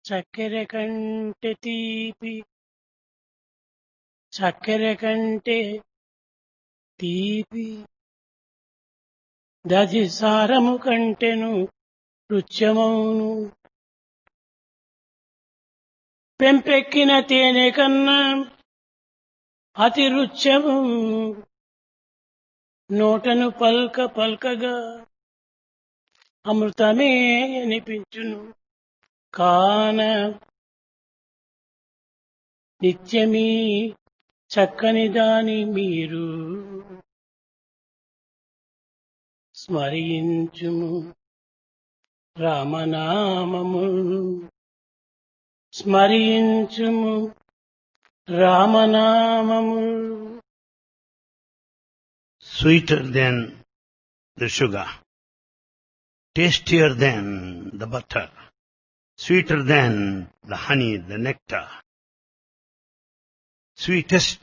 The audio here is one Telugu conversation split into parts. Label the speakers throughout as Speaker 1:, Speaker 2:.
Speaker 1: చక్కెర కంటే తీపి చక్కెర కంటే తీపి దధి సారము కంటెను రుచ్యమౌను పెంపెక్కిన తేనె కన్నా అతి రుచ్యము నోటను పల్క పల్కగా అమృతమే అనిపించును కాన నిత్యమీ చక్కని దాని మీరు స్మరించుము రామనామము స్మరించుము రామనామము.
Speaker 2: Sweeter than the sugar, tastier than the butter, sweeter than the honey, the nectar. Sweetest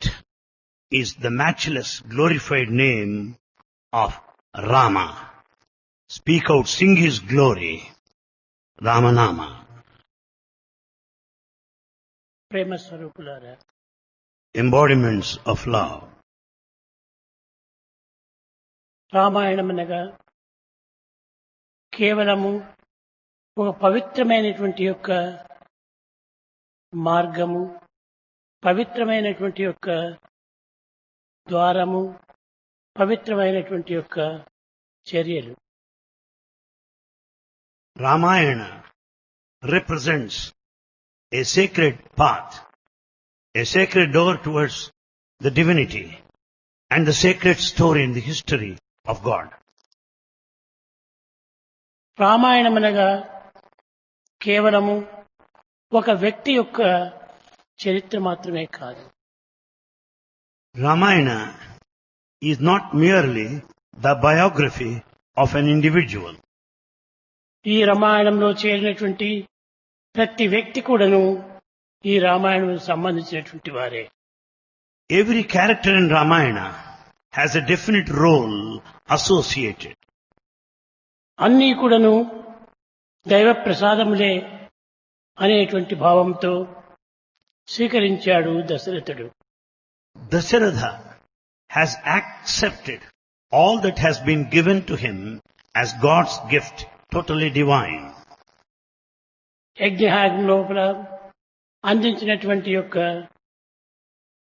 Speaker 2: is the matchless, glorified name of Rama. Speak out, sing his glory, Ramanama.
Speaker 1: ప్రేమ స్వరూపులారా,
Speaker 2: Embodiments of love.
Speaker 1: రామాయణమనగా కేవలము ఒక పవిత్రమైనటువంటి యొక్క మార్గము, పవిత్రమైనటువంటి యొక్క ద్వారము, పవిత్రమైనటువంటి యొక్క చర్యలు.
Speaker 2: Ramayana represents a sacred path, a sacred door towards the divinity and the sacred story in the history of God.
Speaker 1: రామాయణమనగా కేవలము ఒక వ్యక్తి యొక్క చరిత్ర మాత్రమే కాదు.
Speaker 2: Ramayana is not merely the biography of an individual.
Speaker 1: ఈ రామాయణంలో చేరినటువంటి ప్రతి వ్యక్తి కూడాను ఈ రామాయణం సంబంధించినటువంటి వారే.
Speaker 2: Every character in Ramayana has a definite role associated.
Speaker 1: అన్నీ కూడాను దైవ ప్రసాదములే అనేటువంటి భావంతో స్వీకరించాడు దశరథుడు.
Speaker 2: Dasharatha has accepted all that has been given to him as God's gift, totally divine.
Speaker 1: యజ్ఞయాగం లోపల అందించినటువంటి యొక్క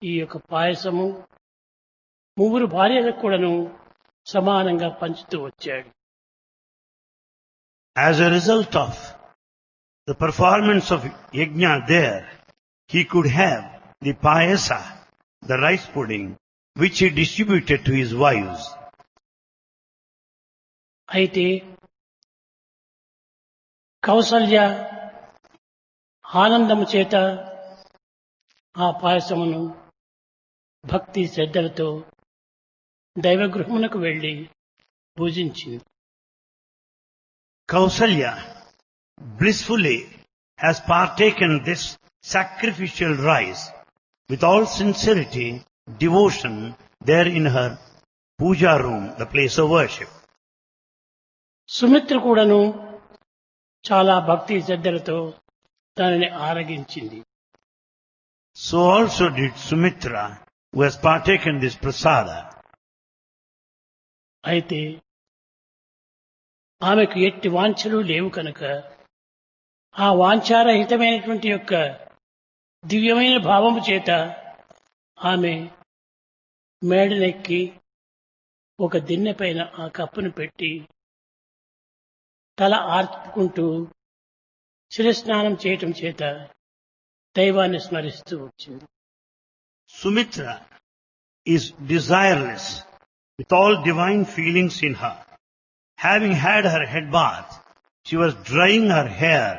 Speaker 1: ఈ యొక్క పాయసము ముగ్గురు భార్యలకు కూడాను సమానంగా పంచుతూ వచ్చాడు.
Speaker 2: As a result of the performance of yajna there, he could have the payasa, the rice pudding, which he distributed to his wives.
Speaker 1: అయితే కౌసల్య ఆనందము చేత ఆ పాయసమును భక్తి శ్రద్ధలతో దైవగృహమునకు వెళ్లి పూజించింది.
Speaker 2: Kausalya blissfully has partaken this sacrificial rice with all sincerity, devotion there in her puja room, the place of worship.
Speaker 1: Sumitra కూడాను చాలా భక్తి శ్రద్ధలతో దానిని ఆరగించింది.
Speaker 2: So also did Sumitra, who has partaken this prasada.
Speaker 1: అయితే ఆమెకు ఎట్టి వాంఛలు లేవు కనుక ఆ వాంఛారహితమైనటువంటి యొక్క దివ్యమైన భావము చేత ఆమె మేడనెక్కి ఒక దిన్నె పైన ఆ కప్పును పెట్టి తల ఆర్పుకుంటూ శిరస్నానం చేయటం చేత దైవాన్ని స్మరిస్తూ వచ్చింది.
Speaker 2: Sumitra is desireless with all divine feelings in her. Having had her head bath, she was drying her hair,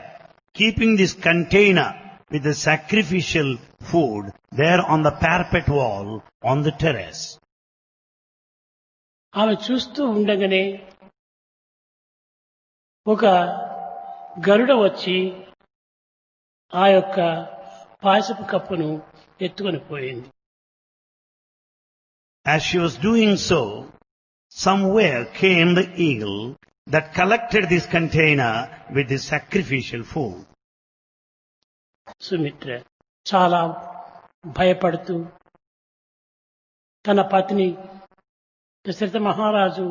Speaker 2: keeping this container with the sacrificial food there on the parapet wall on the terrace.
Speaker 1: ఆమె చూస్తూ ఉండగానే ఒక గరుడ వచ్చి ఆ యొక్క పాయసపు కప్పును ఎత్తుకొని పోయింది.
Speaker 2: As she was doing so, somewhere came the eagle that collected this container with the sacrificial food.
Speaker 1: Sumitra చాలా భయపడుతూ తన పత్ని దశరథ మహారాజు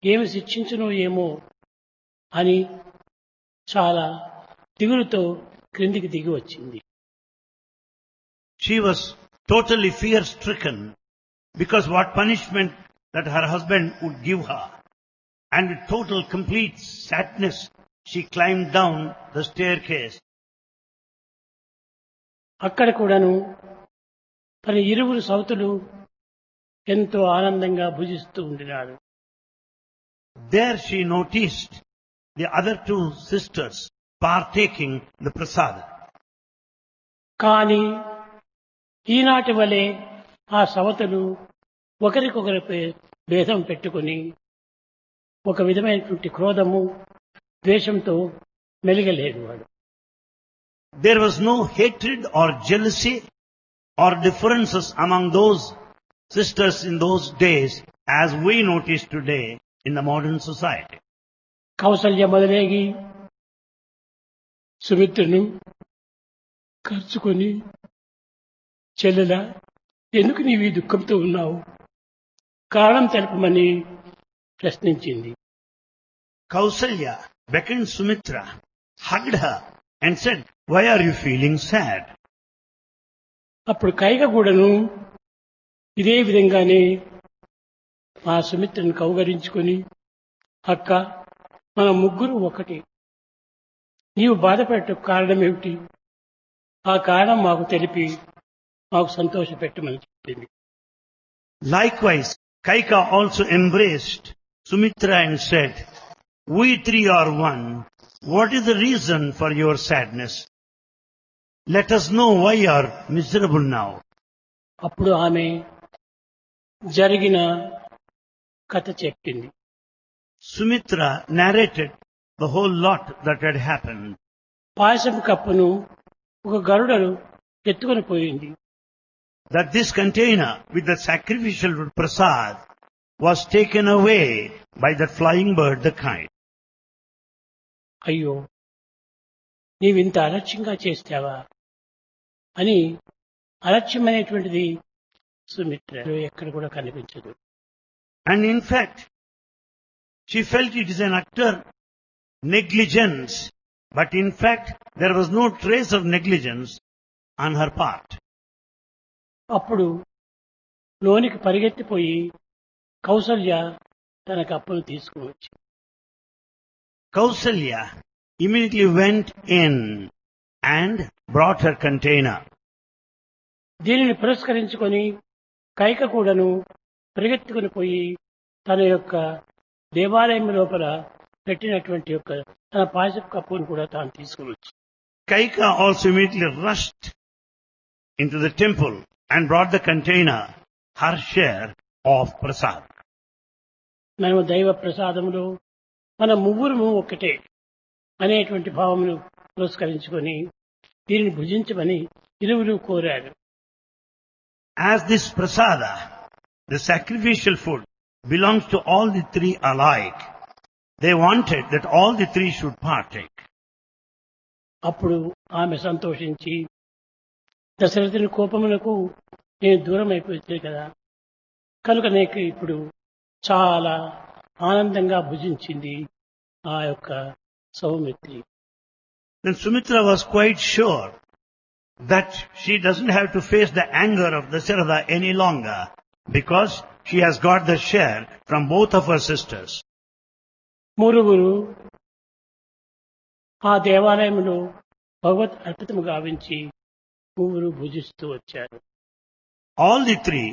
Speaker 1: ఏమి శిక్షించునో ఏమో అని చాలా దిగులుతో క్రిందికి దిగి వచ్చింది.
Speaker 2: She was totally fear-stricken because what punishment that her husband would give her. And with total complete sadness, she climbed down the staircase.
Speaker 1: అక్కడ కూడాను తన ఇరువురు సౌతులు ఎంతో ఆనందంగా భుజిస్తూ ఉండినారు.
Speaker 2: There she noticed the other two sisters partaking the prasada.
Speaker 1: కానీ ఈనాటి వలె ఆ సవతులు ఒకరికొకరిపై భేదం పెట్టుకుని ఒక విధమైనటువంటి క్రోధము ద్వేషంతో మెలిగలేదు వాడు.
Speaker 2: There was no hatred or jealousy or differences among those sisters in those days as we notice today in the modern society.
Speaker 1: Kaushalya మొదలేగి సుమిత్రను ఖర్చుకొని, చెల్లెలా ఎందుకు నీవు ఈ దుఃఖంతో ఉన్నావు, కారణం తెలుపమని ప్రశ్నించింది.
Speaker 2: Kausalya beckoned Sumitra, hugged her and said, "Why are you feeling sad?"
Speaker 1: అప్పుడు కైక కూడాను ఇదే విధంగానే ఆ సుమిత్రను కౌగరించుకొని, అక్క మన ముగ్గురు ఒకటి, నీవు బాధపడటం కారణం ఏమిటి, ఆ కారణం మాకు తెలిపి మాకు సంతోషపెట్టమని చెప్పింది.
Speaker 2: Likewise, Kaika also embraced Sumitra and said, "We three are one. What is the reason for your sadness? Let us know why you are miserable now."
Speaker 1: అప్పుడు ఆమె జరిగిన కథ చెప్పింది.
Speaker 2: Sumitra narrated the whole lot that had happened.
Speaker 1: పాయసం కప్పును ఒక గరుడను ఎత్తుకొని పోయింది.
Speaker 2: That this container with the sacrificial prasad was taken away by that flying bird, the kite.
Speaker 1: అయ్యో నీవింత అలక్ష్యంగా చేస్తావా అని, అలక్ష్యం అనేటువంటిది సుమిత్ర ఎక్కడ కూడా కనిపించదు.
Speaker 2: And in fact, she felt it is an utter negligence, but in fact there was no trace of negligence on her part.
Speaker 1: అప్పుడు లోనికి పరిగెత్తిపోయి కౌసల్య తన కప్పును తీసుకుని వచ్చి,
Speaker 2: Kausalya immediately went in and brought her container.
Speaker 1: దీనిని పురస్కరించుకొని కైక కూడాను పరిగెత్తుకుని పోయి తన యొక్క దేవాలయం లోపల పెట్టినటువంటి యొక్క తన పాయసపు కప్పును కూడా తాను తీసుకుని వచ్చి,
Speaker 2: Kaika also immediately rushed into the temple and brought the container, her share of prasad.
Speaker 1: మనము దైవ ప్రసాదములో మన ముగ్గురు ఒక్కటే అనేటువంటి భావమును పురస్కరించుకొని దీనిని భుజించమని ఇరువురు కోరారు.
Speaker 2: As this prasada, the sacrificial food, belongs to all the three alike, they wanted that all the three should partake.
Speaker 1: అప్పుడు ఆమె సంతోషించి, దశరథుని కోపములకు నేను దూరం అయిపోయింది కదా, కనుక నీకు ఇప్పుడు చాలా ఆనందంగా భుజించింది ఆ యొక్క Saumitri.
Speaker 2: Then Sumitra was quite sure that she doesn't have to face the anger of Dasharatha any longer because she has got the share from both of her sisters.
Speaker 1: మురుగురు ఆ దేవాలయంలో భగవత్ అర్పితము గావించి ముగ్గురు భుజిస్తూ వచ్చారు.
Speaker 2: All the three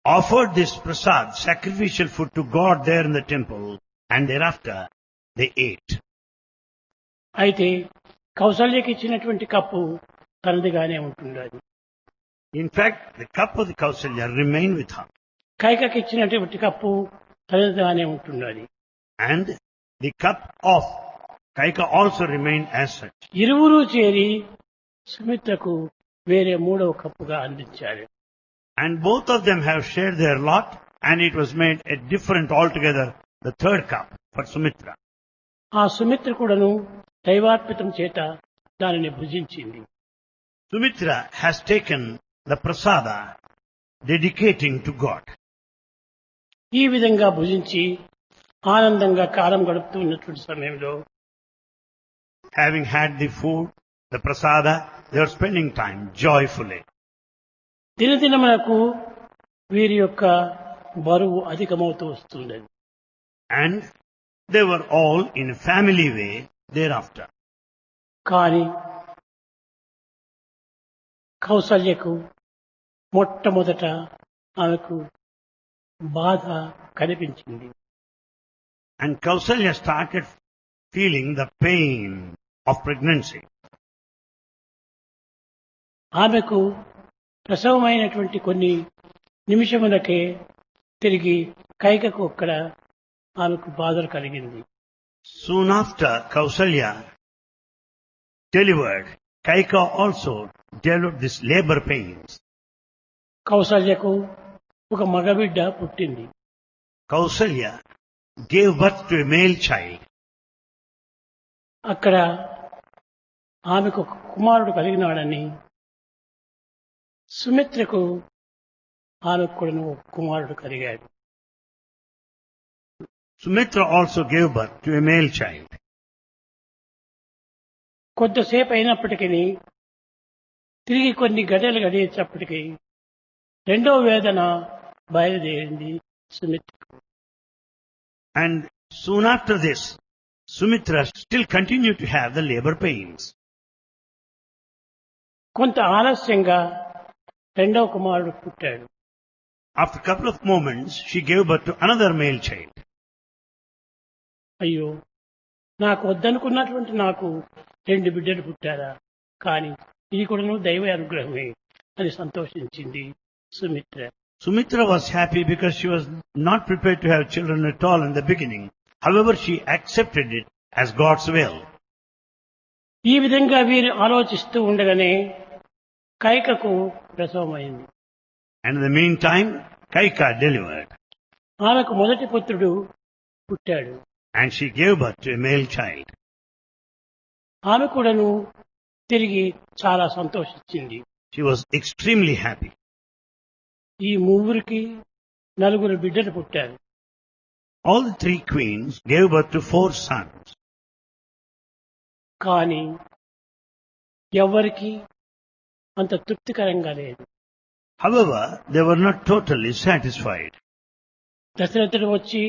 Speaker 2: offered this prasad, sacrificial food, to God there in the temple, and thereafter they ate.
Speaker 1: అయితే కౌసల్యకి ఇచ్చినటువంటి కప్పు తనదిగానే ఉంటున్నది.
Speaker 2: In fact, the cup of the Kausalya remained with her,
Speaker 1: కైకకి ఇచ్చినటువంటి కప్పు తనదిగానే ఉంటున్నది.
Speaker 2: and the cup of Kaika also remained as such.
Speaker 1: ఇరువురు చేరి సుమిత్రకు వేరే మూడవ కప్పుగా అందించారు.
Speaker 2: And both of them have shared their lot, and it was made a different altogether, the third cup for Sumitra.
Speaker 1: ఆ సుమిత్ర కూడాను దైవార్పితం చేత దానిని భుజించింది.
Speaker 2: Sumitra has taken the prasada dedicating to God.
Speaker 1: ఈ విధంగా భుజించి ఆనందంగా కాలం గడుపుతూ ఉన్నటువంటి సమయంలో
Speaker 2: Having had the food, the prasada, they were spending time joyfully.
Speaker 1: దినదినమునకు వీరి యొక్క బరువు అధికమవుతూ వస్తుండేది.
Speaker 2: And they were all in a family way thereafter.
Speaker 1: కానీ కౌసల్యకు మొట్టమొదట ఆమెకు బాధ కనిపించింది.
Speaker 2: And Kausalya started feeling the pain of pregnancy.
Speaker 1: ఆమెకు ప్రసవమైనటువంటి కొన్ని నిమిషములకే తిరిగి కైకకు అక్కడ ఆమెకు బాధలు కలిగింది.
Speaker 2: Soon after Kausalya delivered, Kaika also developed this labor pains.
Speaker 1: కౌసల్యకు ఒక మగబిడ్డ పుట్టింది.
Speaker 2: Kausalya gave birth to a male child.
Speaker 1: అక్కడ ఆమెకు ఒక కుమారుడు కలిగినాడని సుమిత్రకు ఆమెకు కూడా ఒక కుమారుడు కలిగాడు.
Speaker 2: Sumitra also gave birth to a male child.
Speaker 1: కొద్దిసేపు అయినప్పటికీ తిరిగి కొన్ని గడియలు గడిచేటప్పటికీ రెండో వేదన బయలుదేరింది సుమిత్రకు.
Speaker 2: And soon after this, Sumitra still continued to have the labor pains.
Speaker 1: కొంత ఆలస్యంగా రెండవ కుమారుడు పుట్టాడు.
Speaker 2: After a couple of moments, she gave birth to another male child.
Speaker 1: అయ్యో, నాకు వద్దనుకున్నటువంటి నాకు రెండు బిడ్డలు పుట్టారా, కానీ ఇది కూడా దైవ అనుగ్రహమే అని సంతోషించింది Sumitra.
Speaker 2: Sumitra was happy because she was not prepared to have children at all in the beginning. However, she accepted it as God's will.
Speaker 1: ఈ విధంగా వీరు ఆలోచిస్తూ ఉండగానే కైకకు ప్రసవమైంది.
Speaker 2: And in the meantime, Kaika delivered.
Speaker 1: ఆమెకు మొదటి పుత్రుడు పుట్టాడు.
Speaker 2: And she gave birth to a male child.
Speaker 1: ఆమె కూడాను తిరిగి చాలా సంతోషించింది.
Speaker 2: She was extremely happy.
Speaker 1: ఈ ముగ్గురికి నలుగురు బిడ్డలు పుట్టారు.
Speaker 2: All the three queens gave birth to 4 sons.
Speaker 1: కానీ ఎవరికి అంత తృప్తికరంగా లేదు.
Speaker 2: However, they were not totally satisfied.
Speaker 1: దశరథుడు వచ్చి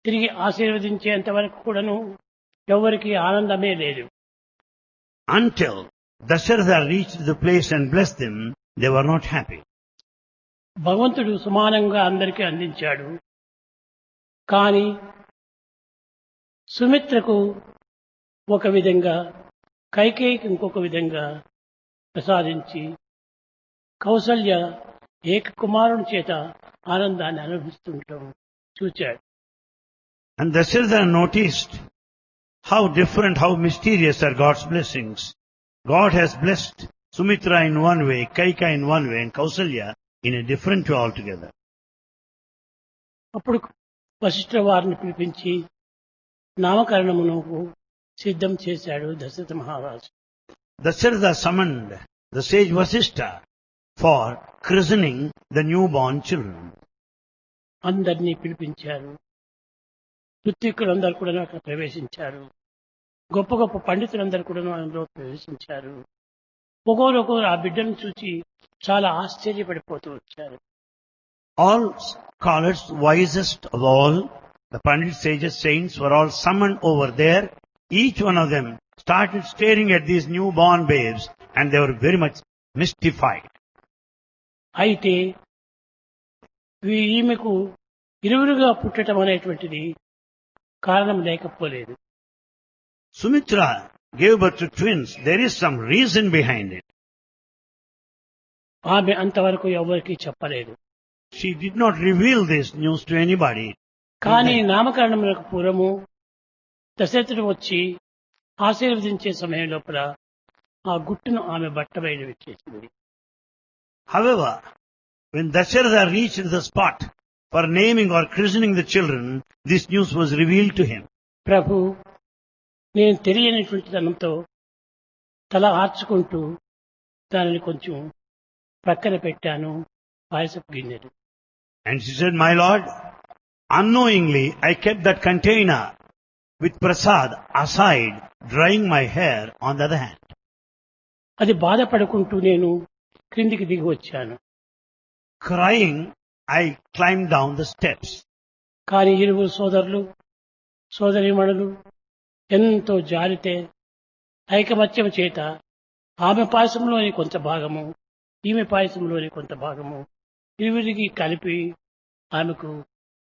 Speaker 1: తిరిగి ఆశీర్వదించేంత వరకు కూడాను ఎవరికి ఆనందమే లేదు.
Speaker 2: Until Dasharatha reached the place and blessed them, they were not happy.
Speaker 1: భగవంతుడు సమానంగా అందరికీ అందించాడు. కానీ సుమిత్రకు ఒక విధంగా, కైకేయికి ఇంకొక విధంగా ప్రసాదించి కౌసల్య ఏక కుమారుని చేత ఆనందాన్ని అనుభవిస్తుండటం చూచాడు.
Speaker 2: And Dasharatha noticed how different, how mysterious are God's blessings. God has blessed Sumitra in one way, Kaika in one way, and Kausalya in a different way altogether.
Speaker 1: అప్పుడు వశిష్ఠ వారిని పిలిపించి నామకరణమునకు సిద్ధం చేశాడు దశరథ మహారాజు.
Speaker 2: Dasharatha summoned the sage Vasishtha for christening the newborn children.
Speaker 1: అందరినీ పిలిపించారు. ఋత్విక్కులందరూ కూడా అక్కడ ప్రవేశించారు. గొప్ప గొప్ప పండితులందరూ కూడా అందులో ప్రవేశించారు. ఒక్కొక్కరు ఆ బిడ్డను చూసి చాలా ఆశ్చర్యపడిపోతూ వచ్చారు.
Speaker 2: All scholars, wisest of all, the Pandit sages, saints were all summoned over there. Each one of them started staring at these newborn babes and they were very much mystified.
Speaker 1: అయితే ఈమెకు ఇరువురుగా పుట్టడం అనేటువంటిది కారణం లేకపోలేదు.
Speaker 2: Sumitra gave birth to twins. There is some reason behind it.
Speaker 1: ఆమె అంతవరకు ఎవరికి చెప్పలేదు.
Speaker 2: She did not reveal this news to anybody.
Speaker 1: కానీ నామకరణములకు పూర్వము దశరథుడు వచ్చి ఆశీర్వదించే సమయం లోపల ఆ గుట్టును ఆమె బట్ట బయలు పెట్టేసింది.
Speaker 2: However, when Dasharatha reached the spot for naming or christening the children, this news was revealed to him.
Speaker 1: ప్రభు, నేను తెలియనటువంటి తనంతో తల ఆర్చుకుంటూ దానిని కొంచెం ప్రక్కన పెట్టాను పాయసపు గిన్నెలు.
Speaker 2: And she said, my lord, unknowingly I kept that container with prasad aside, drying my hair on the other hand.
Speaker 1: అది బాధపడుకుంటూ నేను క్రిందికి దిగి వచ్చాను.
Speaker 2: Crying, I climbed down the steps.
Speaker 1: కానీ ఇరువురు సోదరులు సోదరీమణులు ఎంతో జారితే ఐకమత్యం చేత ఆమె పాయసంలోని కొంత భాగము ఈమె పాయసంలోని కొంత భాగము ఇరువురికి కలిపి ఆమెకు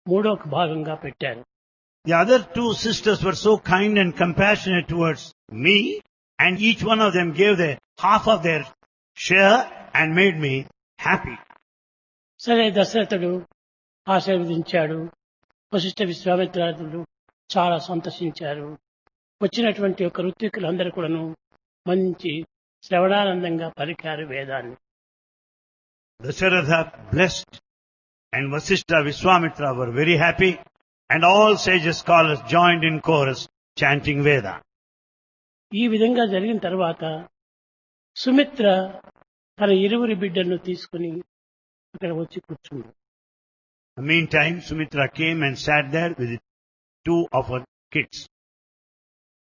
Speaker 1: మూడో భాగంగా పెట్టారు.
Speaker 2: The other two sisters were so kind and compassionate towards me, and each one of them gave the half of their share and made me happy.
Speaker 1: సరే దశరథుడు ఆశీర్వదించాడు. వశిష్ఠ విశ్వామిత్రాదులు చాలా సంతోషించారు. వచ్చినటువంటి యొక్క ఋత్వికులందరూ కూడాను మంచి శ్రవణానందంగా పలికారు వేదాన్ని.
Speaker 2: Dasharatha blessed and Vasishtha Viswamitra were very happy, and all sage scholars joined in chorus chanting Veda.
Speaker 1: ఈ విధంగా జరిగిన తర్వాత సుమిత్ర తన ఇరువురి బిడ్డలను తీసుకుని అక్కడ వచ్చి కూర్చుంది.
Speaker 2: In the meantime, Sumitra came and sat there with two of her kids.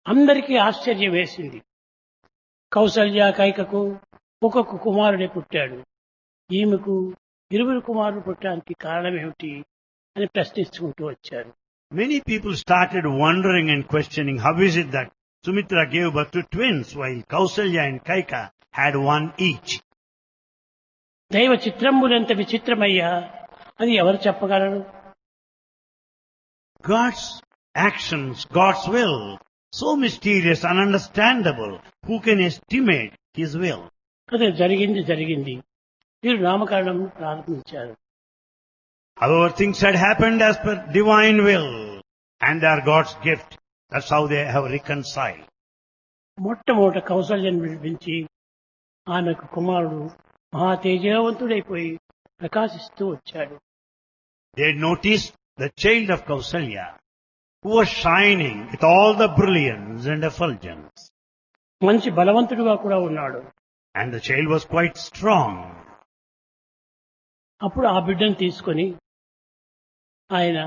Speaker 1: అందరికీ ఆశ్చర్యం వేసింది. కౌసల్య కైకకు ఒక్కొక్క కుమారుడే పుట్టాడు, ఈమెకు ఇరువురు కుమారులు పుట్టడానికి కారణం ఏమిటి అని ప్రశ్నించుకుంటూ వచ్చారు.
Speaker 2: Many people started wondering and questioning how is it that Sumitra gave birth to twins while Kausalya and Kaika had one each.
Speaker 1: దైవ చిత్రములెంత విచిత్రమయ్యా అని ఎవరు చెప్పగలరు?
Speaker 2: God's actions, God's will, so mysterious, ununderstandable. Who can estimate His will?
Speaker 1: కదా జరిగింది జరిగింది. వీరు నామకరణం ప్రారంభించారు.
Speaker 2: However, things had happened as per divine will, and they are God's gift. That's how they have reconciled.
Speaker 1: మొట్టమొదట కౌసల్యను పిలిపించి ఆమెకు కుమారుడు మహా తేజవంతుడైపోయి ప్రకాశిస్తూ వచ్చాడు.
Speaker 2: They had noticed the child of Kausalya, who was shining with all the brilliance and effulgence.
Speaker 1: మంచి బలవంతుడుగా కూడా ఉన్నాడు.
Speaker 2: And the child was quite strong.
Speaker 1: అప్పుడు ఆ బిడ్డను తీసుకొని ఆయన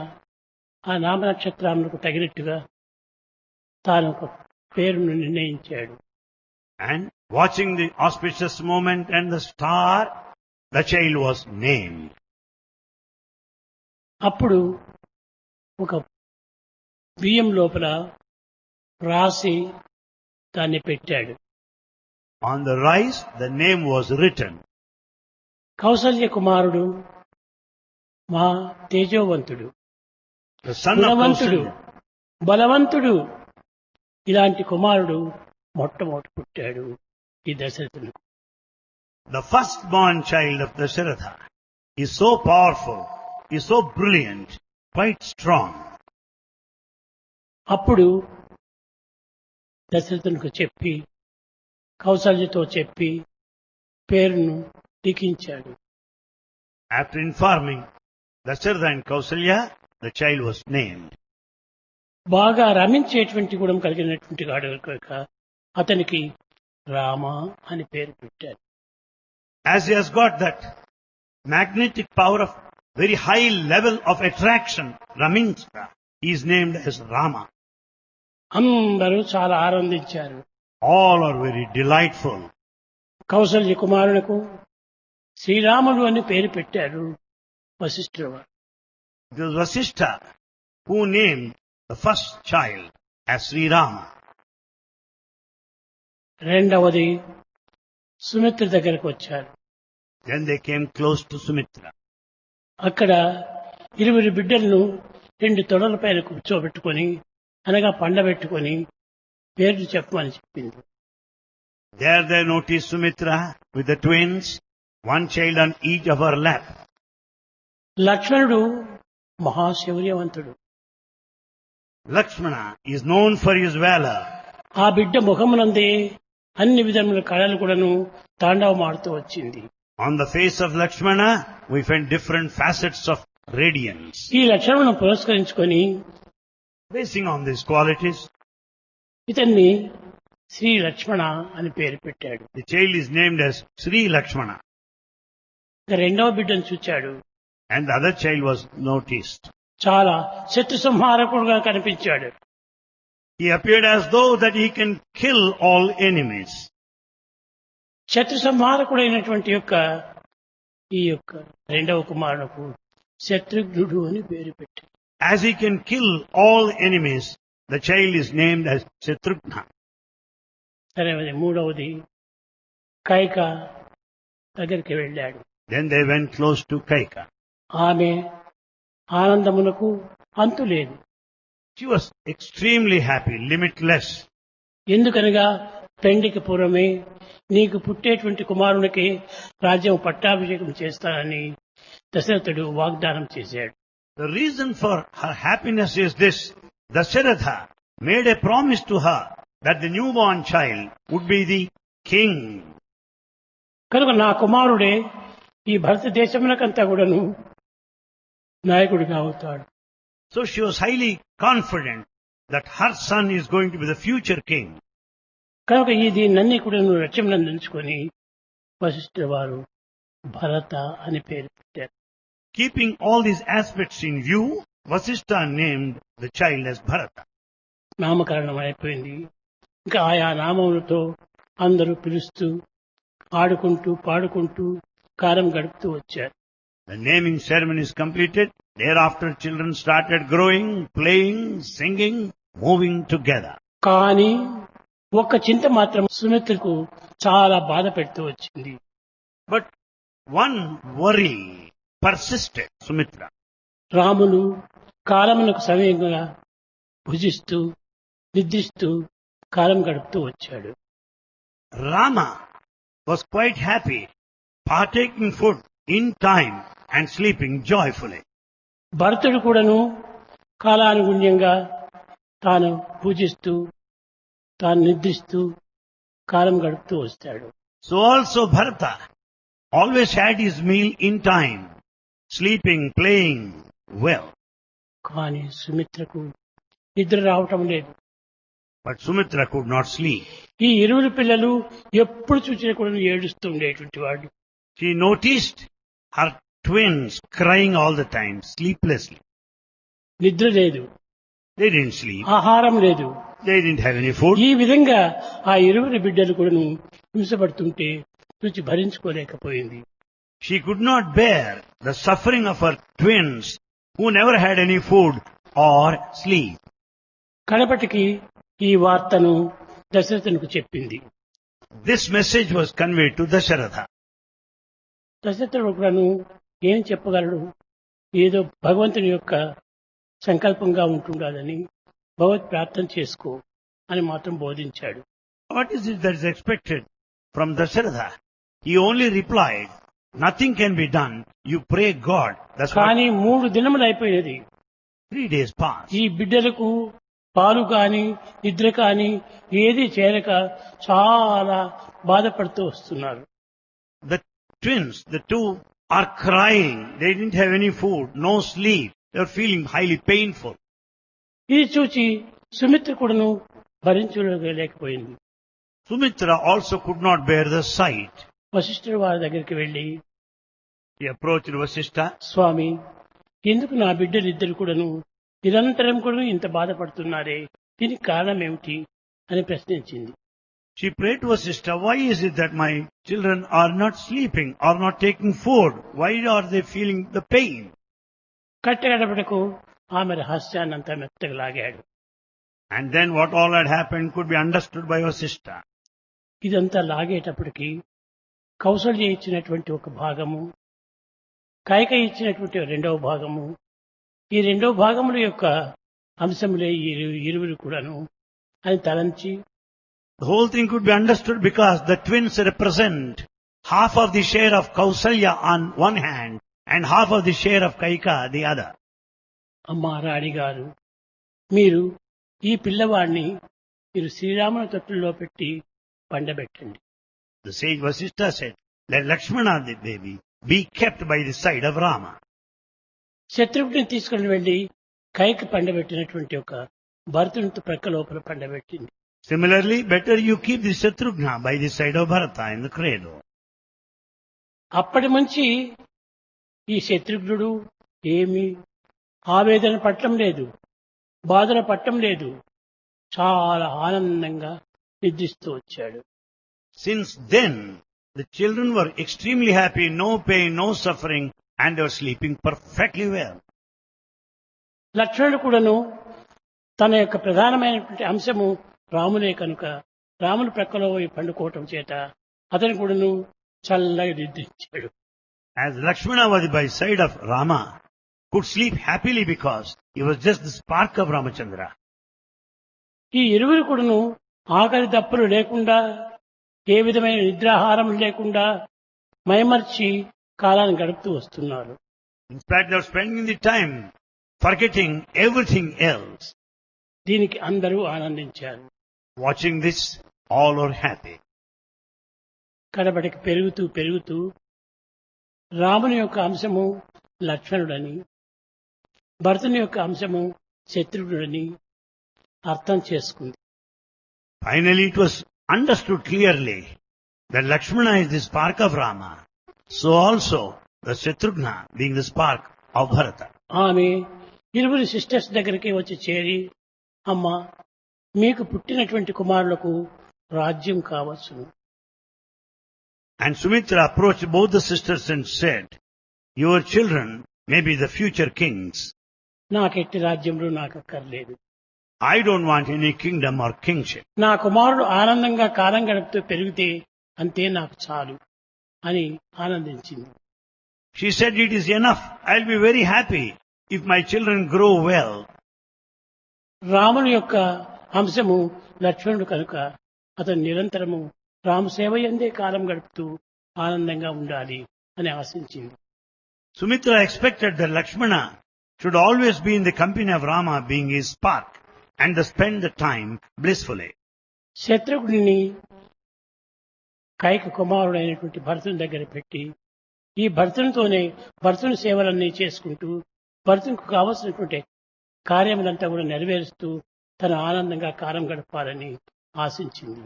Speaker 1: ఆ నామ నక్షత్రాలకు తగినట్టుగా తాను ఒక పేరును నిర్ణయించాడు.
Speaker 2: And watching the auspicious moment and the star, the child was named.
Speaker 1: అప్పుడు ఒక బియ్యం లోపల రాసి దాన్ని పెట్టాడు.
Speaker 2: On the rice, the name was written.
Speaker 1: Kaushalya కుమారుడు మా తేజోవంతుడు,
Speaker 2: The son of
Speaker 1: గుణవంతుడు,
Speaker 2: Kausalya.
Speaker 1: బలవంతుడు, ఇలాంటి కుమారుడు మొట్టమొదటి పుట్టాడు ఈ దశరథుడు.
Speaker 2: The firstborn child of Dasharatha is so powerful, is so brilliant, quite strong.
Speaker 1: అప్పుడు దశరథునికి చెప్పి కౌసల్యతో చెప్పి పేరును లిఖించాడు.
Speaker 2: After informing Dasharatha and Kausalya, the child was named.
Speaker 1: బాగా రమించేటువంటి గుణం కలిగినటువంటి వాడు కనుక అతనికి రామ అని పేరు పెట్టాడు.
Speaker 2: As he has got that magnetic power of very high level of attraction, Ramintra, he is named as Rama.
Speaker 1: అందరూ చాలా ఆనందించారు.
Speaker 2: All are very delightful.
Speaker 1: Kaushalya కుమారులకు శ్రీరాముడు అని పేరు పెట్టారు వశిష్ఠుడు.
Speaker 2: It was Vasishtha who named the first child as Sri Rama.
Speaker 1: రెండవది సుమిత్ర దగ్గరకు వచ్చారు.
Speaker 2: Then they came close to Sumitra.
Speaker 1: అక్కడ ఇరువురి బిడ్డలను రెండు తొడలపైన కూర్చోబెట్టుకొని అనగా పండబెట్టుకొని పేర్లు చెప్పమని చెప్పింది.
Speaker 2: There they noticed Sumitra with the twins, one child on each of her lap.
Speaker 1: లక్ష్మణుడు మహాశౌర్యవంతుడు.
Speaker 2: Lakshmana is known for his valor.
Speaker 1: ఆ బిడ్డ ముఖమునందే అన్ని విధముల కళలు కూడాను తాండవమాడుతూ వచ్చింది.
Speaker 2: On the face of Lakshmana, we find different facets of radiance.
Speaker 1: ఈ లక్షణములను పురస్కరించుకొని
Speaker 2: Basing on these qualities,
Speaker 1: ఇతన్ని శ్రీ లక్ష్మణ అని పేరు పెట్టాడు.
Speaker 2: The child is named as Sri Lakshmana.
Speaker 1: ఇక రెండవ బిడ్డను చూచాడు.
Speaker 2: And the other child was noticed.
Speaker 1: చాలా శత్రు సంహారకుడుగా కనిపించాడు.
Speaker 2: He appeared as though that he can kill all enemies.
Speaker 1: శత్రు సంహారకుడైనటువంటి ఈ యొక్క రెండవ కుమారునకు శత్రుఘ్నుడు అని పేరు పెట్టాడు.
Speaker 2: As he can kill all enemies, the child is named as Shatrughna.
Speaker 1: సరే, మూడవది కైక దగ్గరికి వెళ్ళాడు.
Speaker 2: Then they went close to Kaika.
Speaker 1: ఆమె ఆనందమునకు అంతు లేదు.
Speaker 2: She was extremely happy, limitless.
Speaker 1: ఎందుకనగా పెండికి పూర్వమే నీకు పుట్టేటువంటి కుమారునికి రాజ్యం పట్టాభిషేకం చేస్తానని దశరథుడు వాగ్దానం చేశాడు.
Speaker 2: The reason for her happiness is this: Dasharatha made a promise to her that the newborn child would be the king.
Speaker 1: కనుక నా కుమారుడే ఈ భారతదేశమునకంతా కూడాను నాయకుడిగా అవుతాడు.
Speaker 2: So she was highly confident that her son is going to be the future king.
Speaker 1: కనుక ఈ దీన్నన్నీ కూడా నువ్వు లక్ష్యమునందుకొని వశిష్ఠుల వారు భరత అని పేరు పెట్టారు.
Speaker 2: Keeping all these aspects in view, Vasishtha named the child as Bharata.
Speaker 1: నామకరణం అయిపోయింది. ఇంకా ఆయా నామములతో అందరూ పిలుస్తూ ఆడుకుంటూ పాడుకుంటూ కాలం గడుపుతూ వచ్చారు.
Speaker 2: The naming ceremony is completed. Thereafter children started growing, playing, singing, moving together.
Speaker 1: కానీ ఒక్క చింత మాత్రం సుమిత్రకు చాలా బాధ పెడుతూ వచ్చింది.
Speaker 2: But one worry persisted Sumitra.
Speaker 1: Ramulu కాలమునకు సమయంగా భుజిస్తూ నిద్రిస్తూ కాలం గడుపుతూ వచ్చాడు.
Speaker 2: Rama was quite happy, partaking food in time and sleeping joyfully.
Speaker 1: భరతుడు కూడాను కాలానుగుణ్యంగా తాను పూజిస్తూ తాను నిద్రిస్తూ కాలం గడుపుతూ వస్తాడు.
Speaker 2: So also Bharata always had his meal in time, sleeping, playing well.
Speaker 1: కానీ సుమిత్రకు నిద్ర రావటం లేదు.
Speaker 2: But Sumitra could not sleep.
Speaker 1: ఈ ఇరువురు పిల్లలు ఎప్పుడు చూసినా కూడా ఏడుస్తూ ఉండేటువంటి వాడు.
Speaker 2: She noticed her twins crying all the time, sleeplessly.
Speaker 1: నిద్ర లేదు,
Speaker 2: They didn't sleep.
Speaker 1: ఆహారం లేదు.
Speaker 2: They didn't have any food.
Speaker 1: ఈ విధంగా ఆ ఇరువురి బిడ్డలు కూడాను హింసపడుతుంటే చూసి భరించుకోలేకపోయింది.
Speaker 2: She could not bear the suffering of her twins who never had any food or sleep.
Speaker 1: కడపటికి ఈ వార్తను దశరథునికి చెప్పింది.
Speaker 2: This message was conveyed to Dasharatha.
Speaker 1: దశరథుడు కూడాను ఏం చెప్పగలడు? ఏదో భగవంతుని యొక్క సంకల్పంగా ఉంటుండాలని భగవత్ ప్రార్థన చేసుకో అని మాత్రం బోధించాడు.
Speaker 2: What is it that is expected from Dasharatha? He only replied, nothing can be done. You pray God. That's what
Speaker 1: కానీ 3 దినములు అయిపోయినది.
Speaker 2: 3 days passed.
Speaker 1: ఈ బిడ్డలకు పాలు కాని నిద్ర కాని ఏది చేరక చాలా బాధపడుతూ వస్తున్నారు.
Speaker 2: The twins, the two are crying. They didn't have any food, no sleep. They were feeling highly painful.
Speaker 1: ఇది చూచి సుమిత్ర కూడాను భరించలేకపోయింది.
Speaker 2: Sumitra also could not bear the sight.
Speaker 1: వశిష్ఠుడు వారి దగ్గరికి వెళ్లి,
Speaker 2: He approached Vasishtha.
Speaker 1: స్వామి, ఎందుకు నా బిడ్డలిద్దరు కూడాను నిరంతరం కూడా ఇంత బాధపడుతున్నారే, దీనికి కారణం ఏమిటి అని ప్రశ్నించింది.
Speaker 2: She prayed to Vasishtha, why is it that my children are not sleeping, are not taking food? Why are they feeling the pain?
Speaker 1: కట్టగడపటకు ఆమె రహస్యాన్నంతా మెత్తగా లాగాడు.
Speaker 2: And then what all had happened could be understood by Vasishtha.
Speaker 1: ఇదంతా లాగేటప్పటికి కౌసల్య ఇచ్చినటువంటి ఒక భాగము, కైక ఇచ్చినటువంటి రెండవ భాగము, ఈ రెండవ భాగముల యొక్క అంశములే ఈ ఇరువురు కూడాను అని తలంచి,
Speaker 2: The whole thing could be understood because the twins represent half of the share of Kausalya on one hand and half of the share of Kaika the other.
Speaker 1: అమ్మా రాణి గారు, మీరు ఈ పిల్లవాడిని మీరు శ్రీరాముని తొట్టుల్లో పెట్టి పండబెట్టండి.
Speaker 2: The sage Vasishtha said, let Lakshmana the baby be kept by the side of Rama.
Speaker 1: Shatrughna తీసుకుని వెళ్లి కైకి పండబెట్టినటువంటి ఒక భరతునితో ప్రక్క లోపల పండబెట్టింది.
Speaker 2: Similarly, better you keep the Shatrughna by the side of Bharata in the cradle.
Speaker 1: అప్పటి నుంచి ఈ శత్రుఘ్నుడు ఏమి ఆవేదన పట్టం లేదు, బాధన పట్టం లేదు, చాలా ఆనందంగా నిద్రిస్తూ వచ్చాడు.
Speaker 2: Since then, the children were extremely happy, no pain, no suffering, and they were sleeping perfectly well.
Speaker 1: లక్ష్మణుడు కూడాను తన యొక్క ప్రధానమైనటువంటి అంశము రామునే కనుక రాముని ప్రక్కలో పోయి పండుకోవటం చేత అతను కూడాను చల్లగా నిద్రించాడు.
Speaker 2: As Lakshmana was by side of Rama, could sleep happily because he was just the spark of Ramachandra.
Speaker 1: ఈ ఇరువురు కూడాను ఆకలి దప్పులు లేకుండా ఏ విధమైన నిద్రాహారం లేకుండా మైమర్చి కాలాన్ని గడుపుతూ వస్తున్నారు.
Speaker 2: In fact, they were spending the time forgetting everything else.
Speaker 1: దీనికి అందరూ ఆనందించారు.
Speaker 2: Watching this, all were happy.
Speaker 1: కడబడికి పెరుగుతూ పెరుగుతూ రాముని యొక్క అంశము లక్ష్మణుడని, భరతుని యొక్క అంశము శత్రుఘ్నుడని అర్థం చేసుకుంది.
Speaker 2: Finally, it was understood clearly that Lakshmana is the spark of Rama, so also the Shatrughna being the spark of Bharata.
Speaker 1: ఆమె ఇరువురి సిస్టర్స్ దగ్గరికి వచ్చి చేరి, అమ్మ మీకు పుట్టినటువంటి కుమారులకు రాజ్యం కావచ్చును.
Speaker 2: And Sumitra approached both the sisters and said, your children may be the future kings.
Speaker 1: నాకెట్టి రాజ్యంలో నాకు అక్కర్లేదు.
Speaker 2: I don't want any kingdom or kingship.
Speaker 1: నా కుమారుడు ఆనందంగా కాలం గడుపుతూ పెరిగితే అంతే నాకు చాలు అని ఆనందించింది.
Speaker 2: She said, it is enough. I'll be very happy if my children grow well.
Speaker 1: రాముని యొక్క అంశము లక్ష్మణుడు కనుక అతను నిరంతరము రామసేవ యందే కాలం గడుపుతూ ఆనందంగా ఉండాలి అని ఆశించింది.
Speaker 2: Sumitra expected that Lakshmana should always be in the company of Rama being his spark and to spend the time blissfully.
Speaker 1: శత్రుఘ్నుని Kaika కుమారుడైనటువంటి భరతుని దగ్గర పెట్టి ఈ భరతునితోనే భరతుని సేవలన్నీ చేసుకుంటూ భరతునికి కావలసినటువంటి కార్యములంతా కూడా నెరవేరుస్తూ తన ఆనందంగా కాలం గడపాలని ఆశించింది.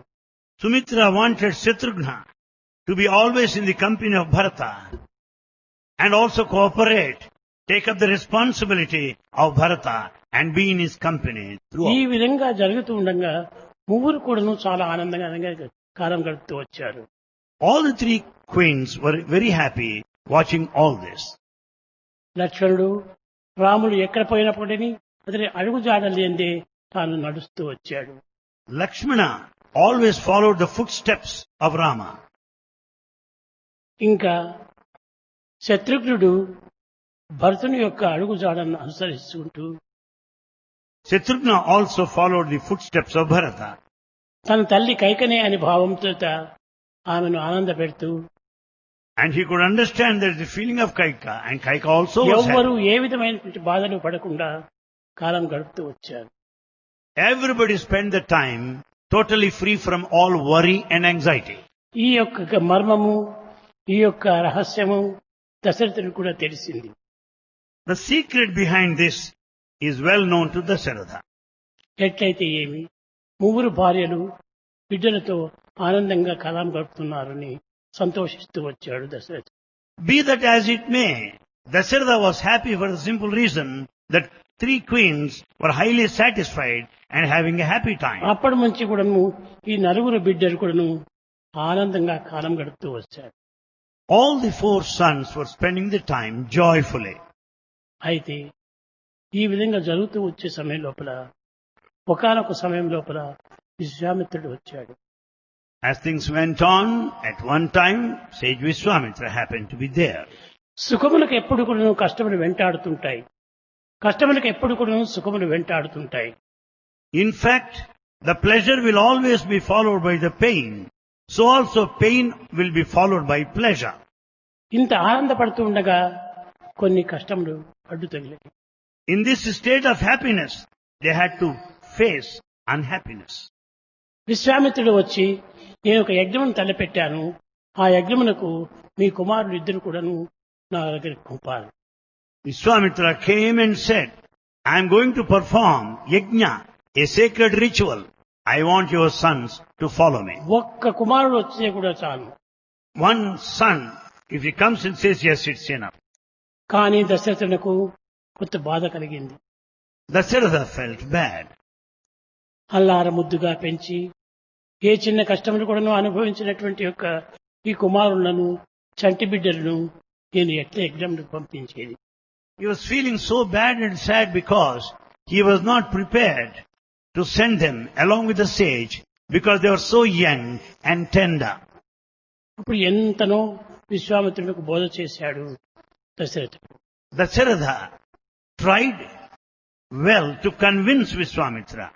Speaker 2: Sumitra wanted Shatrughna to be always in the company of Bharata and also cooperate, take up the responsibility of Bharata and be in his company
Speaker 1: ఈ
Speaker 2: throughout.
Speaker 1: విధంగా జరుగుతూ ఉండగా ముగ్గురు కూడాను చాలా ఆనందంగా కాలం గడుపుతూ వచ్చారు.
Speaker 2: All the three queens were very happy watching all this.
Speaker 1: లక్ష్మణుడు రాముడు ఎక్కడ పోయినప్పటికీ అతని అడుగుజాడలేందే తాను నడుస్తూ వచ్చాడు.
Speaker 2: Lakshmana always followed the footsteps of Rama.
Speaker 1: ఇంకా శత్రుఘ్నుడు భరతుని యొక్క అడుగుజాడలను అనుసరిస్తుంటూ
Speaker 2: Shatrughna also followed the footsteps of Bharata.
Speaker 1: తన తల్లి కైకనే అని భావంతో ఆమెను ఆనంద పెడుతూ
Speaker 2: And he could understand there is the feeling of Kaika, and Kaika also was
Speaker 1: ఎవ్వరూ
Speaker 2: happy.
Speaker 1: ఏ విధమైనటువంటి బాధలు పడకుండా కాలం గడుపుతూ వచ్చారు.
Speaker 2: Everybody spent the time totally free from all worry and anxiety.
Speaker 1: ఈ యొక్క మర్మము, ఈ యొక్క రహస్యము దశరథునికి కూడా తెలిసింది.
Speaker 2: The secret behind this is well known to Dasharatha.
Speaker 1: ఎట్లయితే ఏమి ముగ్గురు భార్యలు బిడ్డలతో ఆనందంగా కాలం గడుపుతున్నారని సంతోషిస్తూ వచ్చాడు దశరథుడు.
Speaker 2: Be that as it may, Dasharatha was happy for the simple reason that three queens were highly satisfied and having a happy time.
Speaker 1: అప్పటి నుంచి కూడాను ఈ నలుగురు బిడ్డలు కూడాను ఆనందంగా కాలం గడుపుతూ వచ్చారు.
Speaker 2: All the four sons were spending the time joyfully.
Speaker 1: అయితే ఈ విధంగా జరుగుతూ వచ్చే సమయం లోపల ఒకానొక సమయం లోపల విశ్వామిత్రుడు వచ్చాడు.
Speaker 2: As things went on, at one time, sage Vishwamitra happened to be there.
Speaker 1: సుఖములకు ఎప్పుడు కూడాను కష్టములు వెంటాడుతుంటాయి, కష్టములకు ఎప్పుడు కూడాను సుఖములు వెంటాడుతుంటాయి.
Speaker 2: In fact, the pleasure will always be followed by the pain. So also pain will be followed by pleasure.
Speaker 1: ఇంత ఆనందపడుతూ ఉండగా కొన్ని కష్టములు అడ్డు తగిలాయి.
Speaker 2: In this state of happiness, they had to face unhappiness.
Speaker 1: విశ్వామిత్రుడు వచ్చి నేను ఒక యజ్ఞమును తలపెట్టాను, ఆ యజ్ఞమునకు మీ కుమారులు ఇద్దరు కూడాను నా దగ్గరికి పంపాలి.
Speaker 2: Vishwamitra came and said, I am going to perform yajna, a sacred ritual. I want your sons to follow me.
Speaker 1: ఒక్క కుమారుడు వచ్చే కూడా చాలు.
Speaker 2: One son, if he comes and says yes, it's enough.
Speaker 1: కానీ దశరథునకు కొంత బాధ కలిగింది.
Speaker 2: Dasharatha felt bad.
Speaker 1: అల్లార ముద్దుగా పెంచి ఏ చిన్న కష్టములు కూడాను అనుభవించినటువంటి యొక్క ఈ కుమారులను చంటి బిడ్డలను నేను ఎట్లా యజ్ఞంకు పంపించేది.
Speaker 2: He was feeling so bad and sad because he was not prepared to send them along with the sage because they were so young and tender.
Speaker 1: అప్పుడు ఎంతనో విశ్వామిత్రునికి బోధ చేశాడు దశరథుడు.
Speaker 2: Dasharatha tried well to convince Vishwamitra.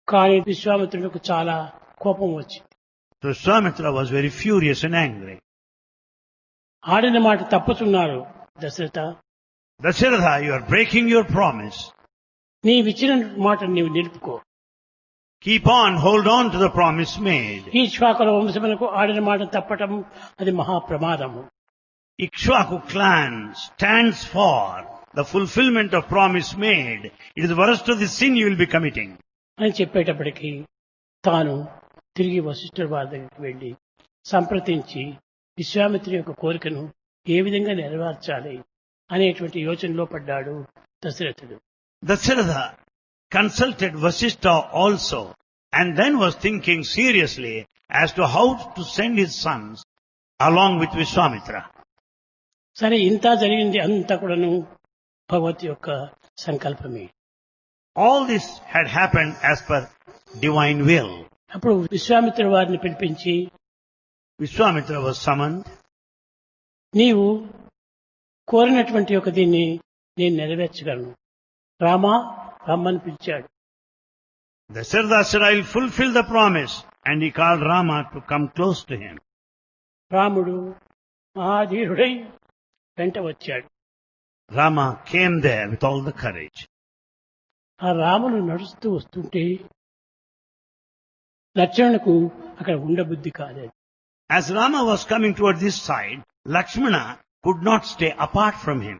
Speaker 1: కానీ విశ్వామిత్రునికి చాలా కోపం వచ్చింది.
Speaker 2: So Vishwamitra was very furious and angry.
Speaker 1: ఆడిన మాట తప్పుతున్నారు Dasharatha.
Speaker 2: Dasharatha, you are breaking your promise.
Speaker 1: నీవిచ్చిన మాట నీవు నిలుపుకో.
Speaker 2: Keep on, hold on to the promise made.
Speaker 1: ఈ శ్వాకల వంశమునకు ఆడిన మాట తప్పటం అది మహాప్రమాదము.
Speaker 2: Ikshvaku clan stands for the fulfillment of promise made. It is the worst of the sin you will be committing.
Speaker 1: అని చెప్పేటప్పటికీ తాను తిరిగి వశిష్ఠుడి వారి దగ్గరికి వెళ్లి సంప్రదించి విశ్వామిత్రుని యొక్క కోరికను ఏ విధంగా నెరవేర్చాలి అనేటువంటి యోచనలో పడ్డాడు దశరథుడు.
Speaker 2: Dasharatha consulted Vasishtha also and then was thinking seriously as to how to send his sons along with Vishwamitra.
Speaker 1: సరే ఇంత జరిగింది అంతా కూడాను భగవత్ యొక్క సంకల్పమే.
Speaker 2: All this had happened as per divine will.
Speaker 1: అప్పుడు విశ్వామిత్రుడి వారిని పిలిపించి
Speaker 2: Vishwamitra was summoned.
Speaker 1: నీవు కోరినటువంటి ఒక దీన్ని నేను నెరవేర్చగలను, రామా రమ్మని పిలిచాడు.
Speaker 2: Dasharatha said, I will fulfill the promise. And he called Rama to come close to him.
Speaker 1: రాముడు మహాధీరుడై వెంట వచ్చాడు.
Speaker 2: Rama came there with all the courage.
Speaker 1: ఆ రాముడు నడుస్తూ వస్తుంటే లక్ష్మణుకు అక్కడ ఉండబుద్ధి కాలేదు.
Speaker 2: As Rama was coming toward this side, Lakshmana could not stay apart from him.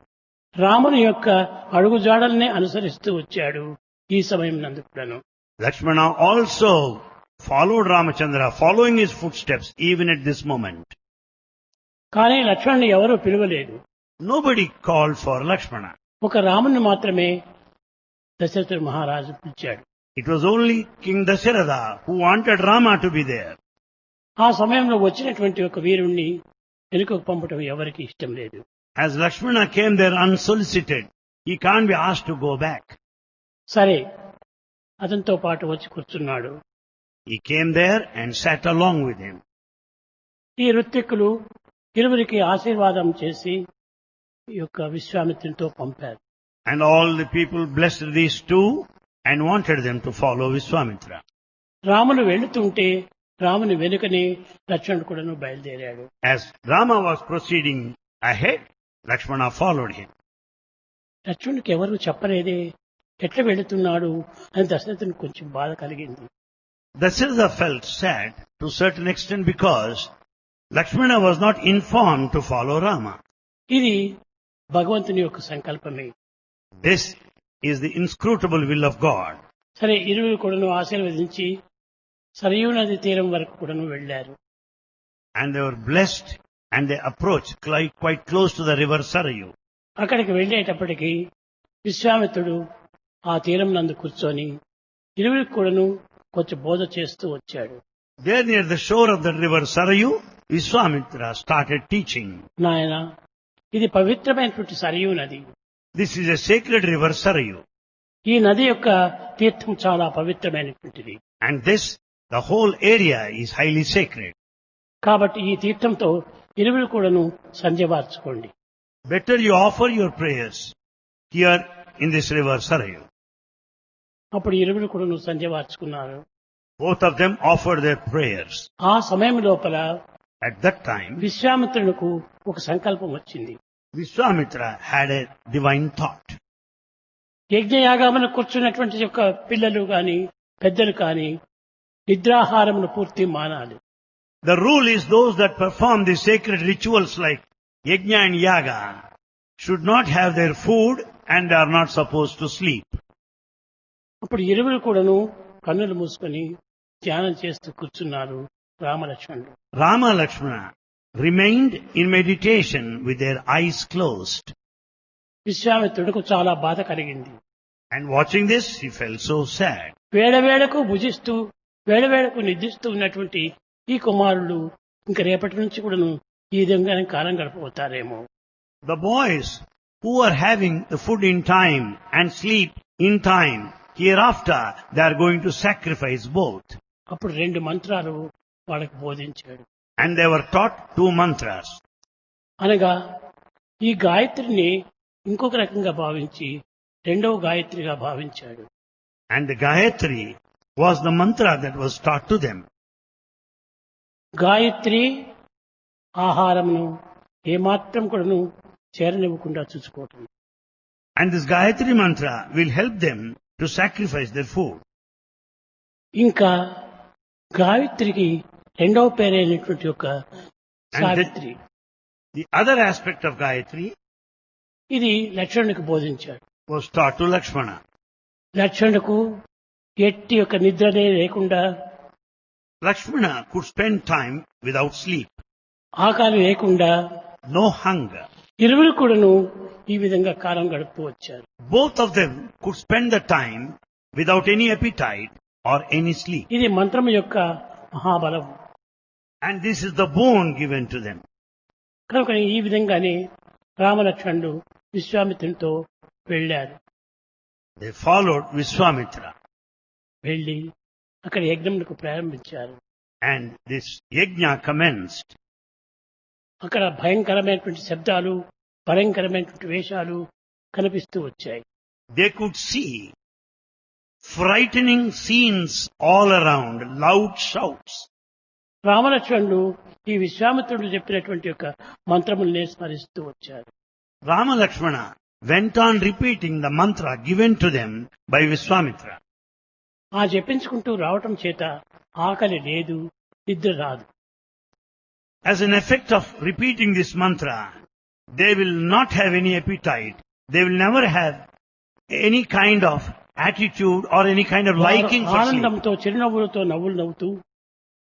Speaker 1: రాముని యొక్క అడుగుజాడల్నే అనుసరిస్తూ వచ్చాడు ఈ సమయం నందు కూడాను.
Speaker 2: Lakshmana also followed Ramachandra, following his footsteps even at this moment.
Speaker 1: కానీ లక్ష్మణుని ఎవరూ పిలవలేదు.
Speaker 2: Nobody called for Lakshmana.
Speaker 1: ఒక రాముని మాత్రమే దశరథుడు మహారాజు పిలిచాడు.
Speaker 2: It was only King Dasharatha who wanted Rama to be there.
Speaker 1: ఆ సమయంలో వచ్చినటువంటి ఒక వీరుణ్ణి వెనుకకు పంపటం ఎవరికి ఇష్టం లేదు.
Speaker 2: As Lakshmana came there unsolicited, he can't be asked to go back.
Speaker 1: సరే అతనితో పాటు వచ్చి కూర్చున్నాడు.
Speaker 2: He came there and sat along with him.
Speaker 1: ఈ ఋత్విక్కులు ఇరువురికి ఆశీర్వాదం చేసి ఈ యొక్క విశ్వామిత్రునితో పంపారు.
Speaker 2: And all the people blessed these two and wanted them to follow Vishwamitra.
Speaker 1: Ramulu వెళుతుంటే రాముని వెనుకనే లక్ష్మణుడు కూడాను బయలుదేరాడు.
Speaker 2: As Rama was proceeding ahead, Lakshmana followed him.
Speaker 1: లక్ష్మణుడికి ఎవరు చెప్పలేదే ఎట్లా వెళుతున్నాడు అని దశరథునికి కొంచెం బాధ కలిగింది.
Speaker 2: Dasharatha felt sad to a certain extent because Lakshmana was not informed to follow Rama.
Speaker 1: ఇది భగవంతుని యొక్క సంకల్పమే.
Speaker 2: This is the inscrutable will of God.
Speaker 1: సరే ఇరువురు కూడాను ఆశీర్వదించి సరయూ నది తీరం వరకు కూడాను వెళ్లారు.
Speaker 2: And they were blessed and they approached quite close to the river Sarayu.
Speaker 1: అక్కడికి వెళ్లేటప్పటికి విశ్వామిత్రుడు ఆ తీరం నందు కూర్చొని ఇరువురికి కూడాను కొంచెం బోధ చేస్తూ వచ్చాడు.
Speaker 2: There near the shore of the river Sarayu, Vishwamitra started teaching.
Speaker 1: నాయన ఇది పవిత్రమైనటువంటి సరయూ నది.
Speaker 2: This is a sacred river Sarayu.
Speaker 1: ఈ నది యొక్క తీర్థం చాలా పవిత్రమైనటువంటిది.
Speaker 2: And this, the whole area is highly sacred.
Speaker 1: కాబట్టి ఈ తీర్థంతో ఇరువురు కూడాను సంధ్యవార్చుకోండి.
Speaker 2: Better you offer your prayers here in this river Sarayu.
Speaker 1: అప్పుడు ఇరువురు కూడాను సంధ్యవార్చుకున్నారు.
Speaker 2: Both of them offered their prayers.
Speaker 1: ఆ సమయం లోపల
Speaker 2: At that time,
Speaker 1: విశ్వామిత్రునికి ఒక సంకల్పం వచ్చింది.
Speaker 2: Vishwamitra had a divine thought.
Speaker 1: యజ్ఞయాగమును కూర్చున్నటువంటి యొక్క పిల్లలు కాని పెద్దలు కాని నిద్రాహారమును పూర్తి మానాలి.
Speaker 2: The rule is those that perform the sacred rituals like Yajna and Yaga should not have their food and are not supposed to sleep.
Speaker 1: అప్పుడు ఇరువురు కూడాను కన్నులు మూసుకొని ధ్యానం చేస్తూ కూర్చున్నారు రామలక్ష్మణుడు.
Speaker 2: Rama Lakshmana remained in meditation with their eyes closed.
Speaker 1: విశ్వామిత్రుడికి చాలా బాధ కలిగింది.
Speaker 2: And watching this, he felt so sad.
Speaker 1: వేళవేళకు భుజిస్తూ వేళవేళకు నిద్రిస్తూ ఉన్నటువంటి ఈ కుమారులు ఇంక రేపటి నుంచి కూడాను ఈ విధంగానే కాలం గడపబోతారేమో.
Speaker 2: The boys who are having the food in time and sleep in time, hereafter they are going to sacrifice both.
Speaker 1: అప్పుడు 2 మంత్రాలు వాళ్ళకి బోధించాడు.
Speaker 2: And they were taught 2 mantras.
Speaker 1: అనగా ఈ గాయత్రిని ఇంకొక రకంగా భావించి రెండవ గాయత్రిగా భావించాడు.
Speaker 2: And the Gayatri was the mantra that was taught to them.
Speaker 1: Gayatri ఆహారమును ఏమాత్రం కూడాను చేరనివ్వకుండా చూసుకోవటం.
Speaker 2: And this Gayatri mantra will help them to sacrifice their food.
Speaker 1: ఇంకా గాయత్రికి రెండవ పేరైనటువంటి యొక్క Savitri,
Speaker 2: The other aspect of Gayatri
Speaker 1: ఇది లక్ష్మణునికి బోధించాడు.
Speaker 2: was taught to Lakshmana.
Speaker 1: లక్ష్మణుకు ఎట్టి యొక్క నిద్రనే లేకుండా,
Speaker 2: Lakshmana could spend time without sleep,
Speaker 1: ఆకలి లేకుండా
Speaker 2: no hunger.
Speaker 1: ఇరువురు కూడాను ఈ విధంగా కాలం గడుపుతూ వచ్చారు.
Speaker 2: Both of them could spend the time without any appetite or any sleep.
Speaker 1: ఇది మంత్రం యొక్క మహాబలం.
Speaker 2: And this is the boon given to them.
Speaker 1: కనుక ఈ విధంగానే రామలక్ష్మణుడు విశ్వామిత్రునితో వెళ్ళారు.
Speaker 2: They followed Vishwamitra.
Speaker 1: వెళ్ళి అక్కడ యజ్ఞములకు ప్రారంభించారు.
Speaker 2: And this yajna commenced.
Speaker 1: అక్కడ భయంకరమైనటువంటి శబ్దాలు, భయంకరమైనటువంటి వేషాలు కనిపిస్తూ వచ్చాయి.
Speaker 2: They could see frightening scenes all around, loud shouts.
Speaker 1: రామలక్ష్మణుడు ఈ విశ్వామిత్రుడు చెప్పినటువంటి యొక్క మంత్రములనే స్మరిస్తూ వచ్చారు.
Speaker 2: Rama Lakshmana went on repeating the mantra given to them by Vishwamitra.
Speaker 1: ఆ జపించుకుంటూ రావటం చేత ఆకలి లేదు, నిద్ర రాదు.
Speaker 2: As an effect of repeating this mantra, they will not have any appetite. They will never have any kind of attitude or any kind of liking for sleep.
Speaker 1: ఆనందంతో చిరునవ్వులతో నవ్వులు నవ్వుతూ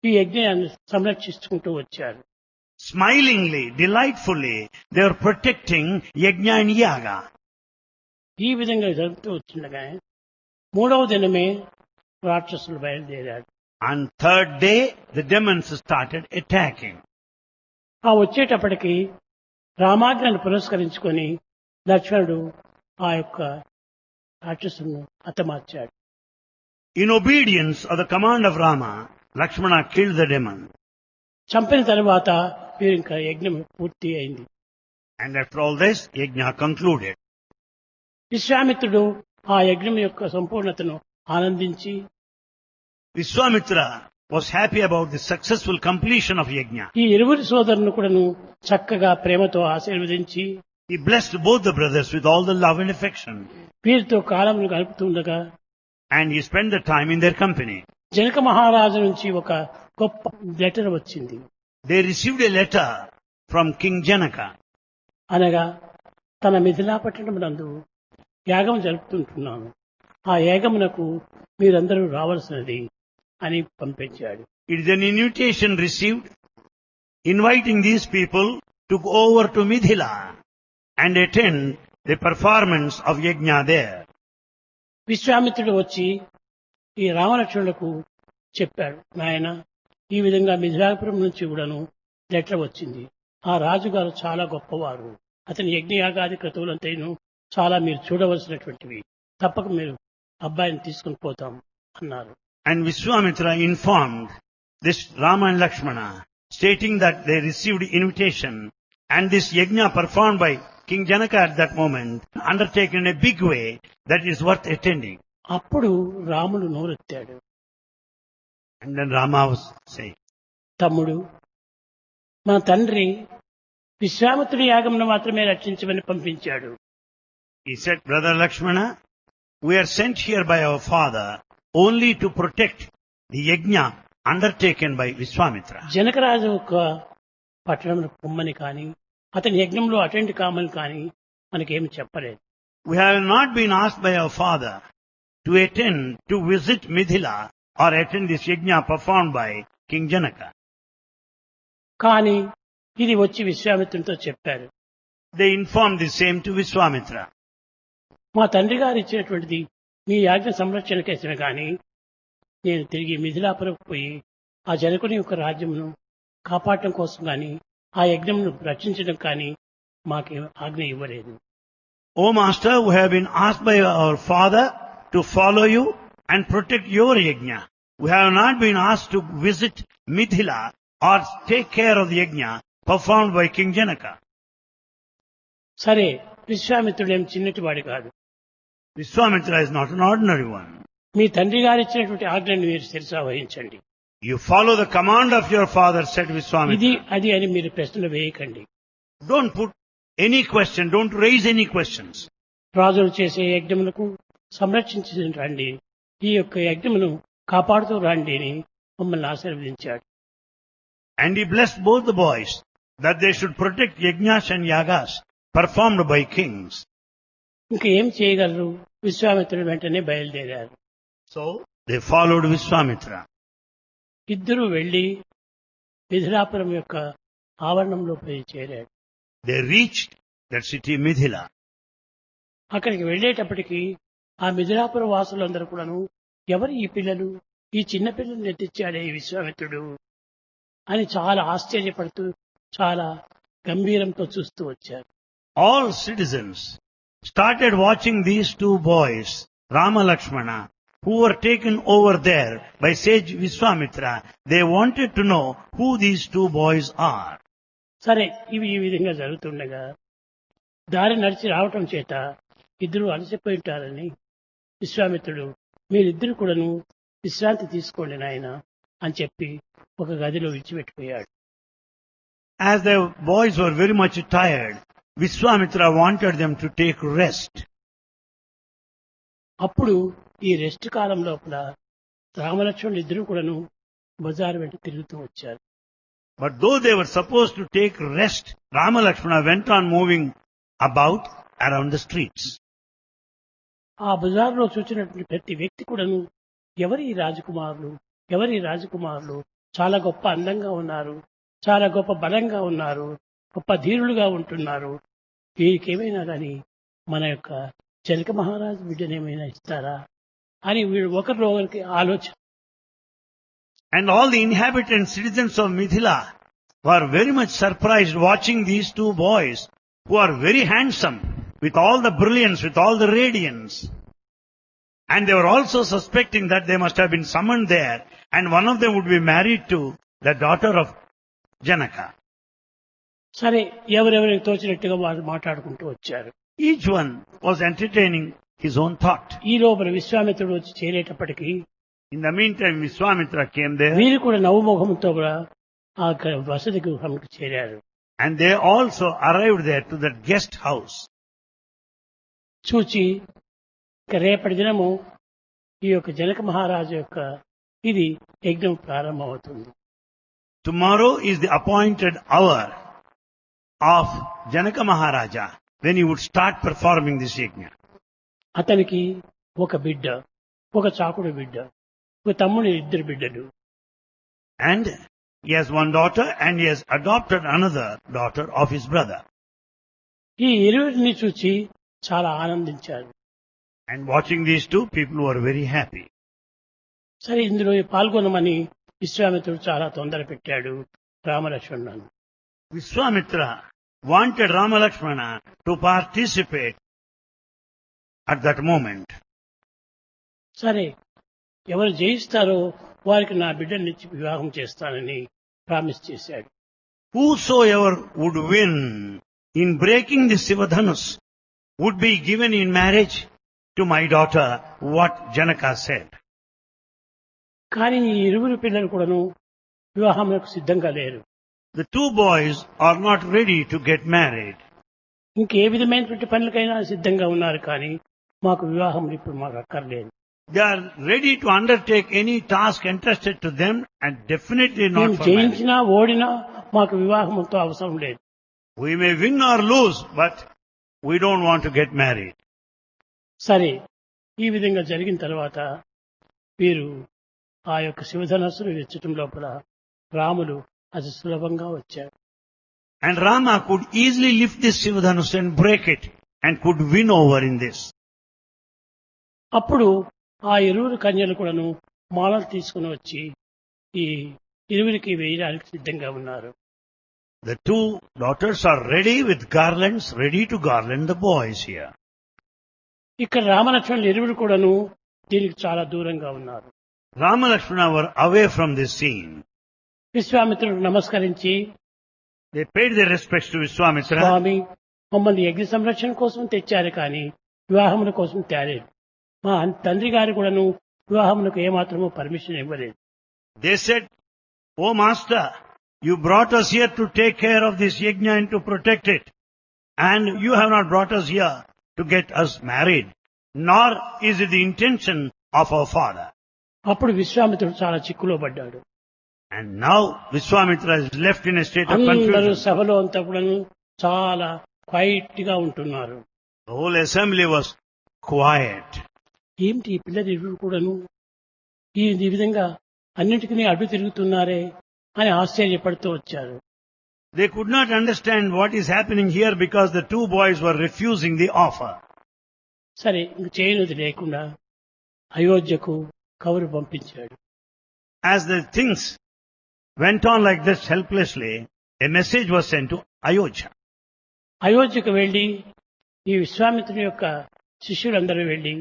Speaker 1: ఈ యజ్ఞాన్ని సంరక్షించుకుంటూ వచ్చారు.
Speaker 2: Smilingly, delightfully, they were protecting yajna and yaga.
Speaker 1: ఈ విధంగా జరుగుతూ వచ్చిండగా 3వ దినమే రాక్షసులు బయలుదేరారు.
Speaker 2: On 3rd day, the demons started attacking.
Speaker 1: ఆ వచ్చేటప్పటికి రామాజ్ఞను పురస్కరించుకొని లక్ష్మణుడు ఆ యొక్క రాక్షసులను హతమార్చాడు.
Speaker 2: In obedience of the command of Rama, Lakshmana killed the demon.
Speaker 1: చంపిన తరువాత వీరు ఇంకా యజ్ఞం పూర్తి అయింది.
Speaker 2: And after all this, yajna concluded.
Speaker 1: విశ్వామిత్రుడు ఆ యజ్ఞం యొక్క సంపూర్ణతను ఆనందించి
Speaker 2: Vishwamitra was happy about the successful completion of yajna.
Speaker 1: ఈ ఇరువురి సోదరులను కూడాను చక్కగా ప్రేమతో ఆశీర్వదించి
Speaker 2: He blessed both the brothers with all the love and affection.
Speaker 1: వీరితో కాలమును గడుపుతుండగా
Speaker 2: And he spent the time in their company.
Speaker 1: Janaka మహారాజు నుంచి ఒక గొప్ప లెటర్ వచ్చింది.
Speaker 2: They received a letter from King Janaka.
Speaker 1: అనగా తన మిథిలాపట్టణం నందు యాగం జరుపుతుంటున్నాను, ఆ యాగమునకు మీరందరూ రావాల్సినది అని పంపించాడు.
Speaker 2: It is an invitation received inviting these people to go over to Mithila and attend the performance of yajna there.
Speaker 1: విశ్వామిత్రుడు వచ్చి ఈ రామలక్ష్మణులకు చెప్పాడు, నాయన ఈ విధంగా మిథిలాపురం నుంచి కూడాను లెటర్ వచ్చింది. ఆ రాజుగారు చాలా గొప్పవారు, అతని యజ్ఞయాగాది క్రతువులంతైను చాలా మీరు చూడవలసినటువంటివి, తప్పక మీరు అబ్బాయిని తీసుకుని పోతాం అన్నారు.
Speaker 2: And Vishwamitra informed this Rama and Lakshmana, stating that they received invitation and this yajna performed by King Janaka at that moment, undertaken in a big way, that is worth attending.
Speaker 1: అప్పుడు రాముడు నోరెత్తాడు.
Speaker 2: And then Rama was saying,
Speaker 1: తమ్ముడు, మన తండ్రి విశ్వామిత్రుడి యాగమును మాత్రమే రక్షించమని పంపించాడు.
Speaker 2: he said, Brother Lakshmana, we are sent here by our father only to protect the yajna undertaken by Vishwamitra.
Speaker 1: Janakaraju యొక్క పట్టణంలో పొమ్మని కానీ అతని యజ్ఞంలో అటెండ్ కామని కానీ మనకేమి చెప్పలేదు.
Speaker 2: We have not been asked by our father to attend, to visit Mithila or attend this yajna performed by King Janaka.
Speaker 1: కానీ ఇది వచ్చి విశ్వామిత్రునితో చెప్పారు.
Speaker 2: They informed the same to Vishwamitra.
Speaker 1: మా తండ్రి గారు ఇచ్చినటువంటిది మీ యాజ్ఞ సంరక్షణకేసిన కానీ నేను తిరిగి మిథిలాపురకు పోయి ఆ జనకుని యొక్క రాజ్యమును కాపాడటం కోసం కానీ ఆ యజ్ఞమును రక్షించడం కానీ మాకేం ఆజ్ఞ ఇవ్వలేదు.
Speaker 2: O Master, we have been asked by our father to follow you and protect your yajna. We have not been asked to visit Mithila or take care of the yajna performed by King Janaka.
Speaker 1: సరే, విశ్వామిత్రుడు ఏం చిన్నటివాడు కాదు.
Speaker 2: Vishwamitra is not an ordinary one.
Speaker 1: మీ తండ్రి గారు ఇచ్చినటువంటి ఆజ్ఞను మీరు శిరసా వహించండి.
Speaker 2: You follow the command of your father, said
Speaker 1: ఇది
Speaker 2: Vishwamitra.
Speaker 1: అది అని మీరు ప్రశ్నలు వేయకండి.
Speaker 2: Don't put any question, don't raise any questions.
Speaker 1: రాజులు చేసే యజ్ఞములకు సంరక్షించి రండి, ఈ యొక్క యజ్ఞమును కాపాడుతూ రండి అని మమ్మల్ని ఆశీర్వదించాడు.
Speaker 2: And he blessed both the boys that they should protect yajnas and yagas performed by kings.
Speaker 1: ఇంకా ఏం చేయగలరు? విశ్వామిత్రుడు వెంటనే బయలుదేరారు.
Speaker 2: So they followed Vishwamitra.
Speaker 1: ఇద్దరు వెళ్లి మిథిలాపురం యొక్క ఆవరణంలో పోయి చేరాడు.
Speaker 2: They reached that city Mithila.
Speaker 1: అక్కడికి వెళ్లేటప్పటికి ఆ మిథిలాపురం వాసులందరూ కూడాను ఎవరు ఈ పిల్లలు, ఈ చిన్న పిల్లల్ని ఎత్తిచ్చాడే ఈ విశ్వామిత్రుడు అని చాలా ఆశ్చర్యపడుతూ చాలా గంభీరంతో చూస్తూ వచ్చారు.
Speaker 2: All citizens started watching these two boys, Rama Lakshmana, who were taken over there by sage Vishwamitra. They wanted to know who these two boys are.
Speaker 1: సరే, ఇవి ఈ విధంగా జరుగుతుండగా దారి నడిచి రావటం చేత ఇద్దరు అలసిపోయి ఉంటారని విశ్వామిత్రుడు మీరిద్దరు కూడాను విశ్రాంతి తీసుకోండి నాయన అని చెప్పి ఒక గదిలో విడిచిపెట్టిపోయాడు.
Speaker 2: As the boys were very much tired, Vishwamitra wanted them to take rest.
Speaker 1: అప్పుడు ఈ రెస్ట్ కాలం లోపల రామలక్ష్మణులు ఇద్దరు కూడాను బజారు వెంట తిరుగుతూ వచ్చారు.
Speaker 2: But though they were supposed to take rest, Rama Lakshmana went on moving about around the streets.
Speaker 1: ఆ బజారులో చూసినటువంటి ప్రతి వ్యక్తి కూడాను ఎవరి రాజకుమారులు, ఎవరి రాజకుమారులు, చాలా గొప్ప అందంగా ఉన్నారు, చాలా గొప్ప బలంగా ఉన్నారు, గొప్ప ధీరులుగా ఉంటున్నారు, వీరికేమైనా కానీ మన యొక్క జనక మహారాజు బిడ్డనేమైనా ఇస్తారా అని వీళ్ళు ఒకరిలో ఒకరికి ఆలోచన.
Speaker 2: And all the inhabitants, citizens of Mithila, were very much surprised watching these two boys who are very handsome, with all the brilliance, with all the radiance. And they were also suspecting that they must have been summoned there, and one of them would be married to the daughter of Janaka.
Speaker 1: సరే, ఎవరెవరికి తోచినట్టుగా వారు మాట్లాడుకుంటూ వచ్చారు.
Speaker 2: Each one was entertaining his own thought.
Speaker 1: ఈ లోపల విశ్వామిత్రుడు వచ్చి చేరేటప్పటికి
Speaker 2: In the meantime, Vishwamitra came there,
Speaker 1: వీరు కూడా నవ్వుముఖంతో కూడా ఆ వసతి గృహంకి చేరారు.
Speaker 2: and they also arrived there to that guest house.
Speaker 1: చూచి ఇక రేపటి దినము ఈ యొక్క జనక మహారాజు యొక్క ఇది యజ్ఞం ప్రారంభమవుతుంది.
Speaker 2: Tomorrow is the appointed hour of Janaka Maharaja, when he would start performing this yajna.
Speaker 1: అతనికి ఒక బిడ్డ, ఒక చాకుడు బిడ్డ, ఒక తమ్ముడు, ఇద్దరు బిడ్డలు.
Speaker 2: And he has one daughter and he has adopted another daughter of his brother.
Speaker 1: ఈ ఇరువురిని చూచి చాలా ఆనందించారు.
Speaker 2: And watching these two, people were very happy.
Speaker 1: సరే, ఇందులో పాల్గొనమని విశ్వామిత్రుడు చాలా తొందర పెట్టాడు రామలక్ష్మణులను.
Speaker 2: Vishwamitra wanted Rama Lakshmana to participate at that moment.
Speaker 1: సరే, ఎవరు జయిస్తారో వారికి నా బిడ్డనిచ్చి వివాహం చేస్తానని ప్రామిస్ చేశాడు.
Speaker 2: Whosoever would win in breaking the Sivadhanus would be given in marriage to my daughter, what Janaka said.
Speaker 1: కానీ ఈ ఇరువురు పిల్లలు కూడాను వివాహములకు సిద్ధంగా లేరు.
Speaker 2: The two boys are not ready to get married.
Speaker 1: ఇంకే విధమైనటువంటి పనులకైనా సిద్ధంగా ఉన్నారు, కానీ మాకు వివాహం ఇప్పుడు మాకు అక్కర్లేదు.
Speaker 2: They are ready to undertake any task entrusted to them and definitely not
Speaker 1: మేము
Speaker 2: for marriage.
Speaker 1: జయించినా ఓడినా మాకు వివాహంతో అవసరం లేదు.
Speaker 2: We may win or lose, but we don't want to get married.
Speaker 1: సరే, ఈ విధంగా జరిగిన తర్వాత వీరు ఆ యొక్క శివధనస్సును విచ్చటం లోపల రాములు అతి సులభంగా వచ్చాడు.
Speaker 2: And Rama could easily lift this Shivadhanus and break it and could win over in this.
Speaker 1: అప్పుడు ఆ ఇరువురు కన్యలు కూడాను మాలలు తీసుకుని వచ్చి ఈ ఇరువురికి వేయడానికి సిద్ధంగా ఉన్నారు.
Speaker 2: The two daughters are ready with garlands, ready to garland the boys here.
Speaker 1: ఇక్కడ రామలక్ష్మణులు ఇరువురు కూడాను దీనికి చాలా దూరంగా ఉన్నారు.
Speaker 2: Rama and Lakshmana were away from this scene.
Speaker 1: విశ్వామిత్రుడు నమస్కరించి,
Speaker 2: They paid their respects to Vishwamitra.
Speaker 1: స్వామి, మమ్మల్ని యజ్ఞ సంరక్షణ కోసం తెచ్చారు కానీ వివాహముల కోసం తేలేదు. మా తండ్రి గారు కూడాను వివాహములకు ఏమాత్రమూ పర్మిషన్ ఇవ్వలేదు.
Speaker 2: They said, "O Master, you brought us here to take care of this yajna and to protect it. And you have not brought us here to get us married. Nor is it the intention of our father."
Speaker 1: అప్పుడు విశ్వామిత్రుడు చాలా చిక్కులో పడ్డాడు.
Speaker 2: And now Vishwamitra is left in a state of
Speaker 1: అందరూ
Speaker 2: confusion.
Speaker 1: సభలో అంతా కూడాను చాలా క్వైట్ గా ఉంటున్నారు.
Speaker 2: The whole assembly was quiet.
Speaker 1: ఏమిటి ఈ పిల్లలు ఇరువురు కూడాను ఈ విధంగా అన్నింటికీ అడ్డు తిరుగుతున్నారే అని ఆశ్చర్యపడుతూ వచ్చారు.
Speaker 2: They could not understand what is happening here because the two boys were refusing the offer.
Speaker 1: సరే, ఇంక చేయనిది లేకుండా అయోధ్యకు కబురు పంపించాడు.
Speaker 2: As the things went on like this helplessly, a message was sent to Ayodhya.
Speaker 1: అయోధ్యకు వెళ్లి ఈ విశ్వామిత్రుని యొక్క శిష్యులందరూ వెళ్లి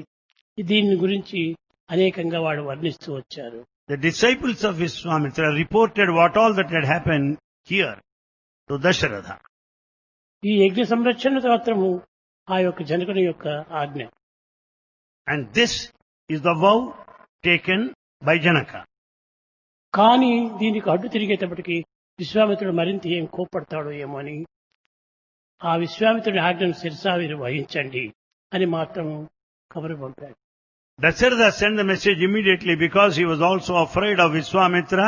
Speaker 1: దీని గురించి అనేకంగా వాడు వర్ణిస్తూ వచ్చారు.
Speaker 2: The disciples of Vishwamitra reported what all that had happened here to Dasharatha.
Speaker 1: ఈ యజ్ఞ సంరక్షణ మాత్రము ఆ యొక్క జనకుని యొక్క ఆజ్ఞ.
Speaker 2: And this is the vow taken by Janaka.
Speaker 1: కానీ దీనికి అడ్డు తిరిగేటప్పటికి విశ్వామిత్రుడు మరింత ఏం కోప్పడతాడో ఏమో అని ఆ విశ్వామిత్రుడి ఆజ్ఞను శిరసా మీరు వహించండి అని మాత్రం కబురు పంపాడు.
Speaker 2: Dasharatha sent the message immediately because he was also afraid of Vishwamitra,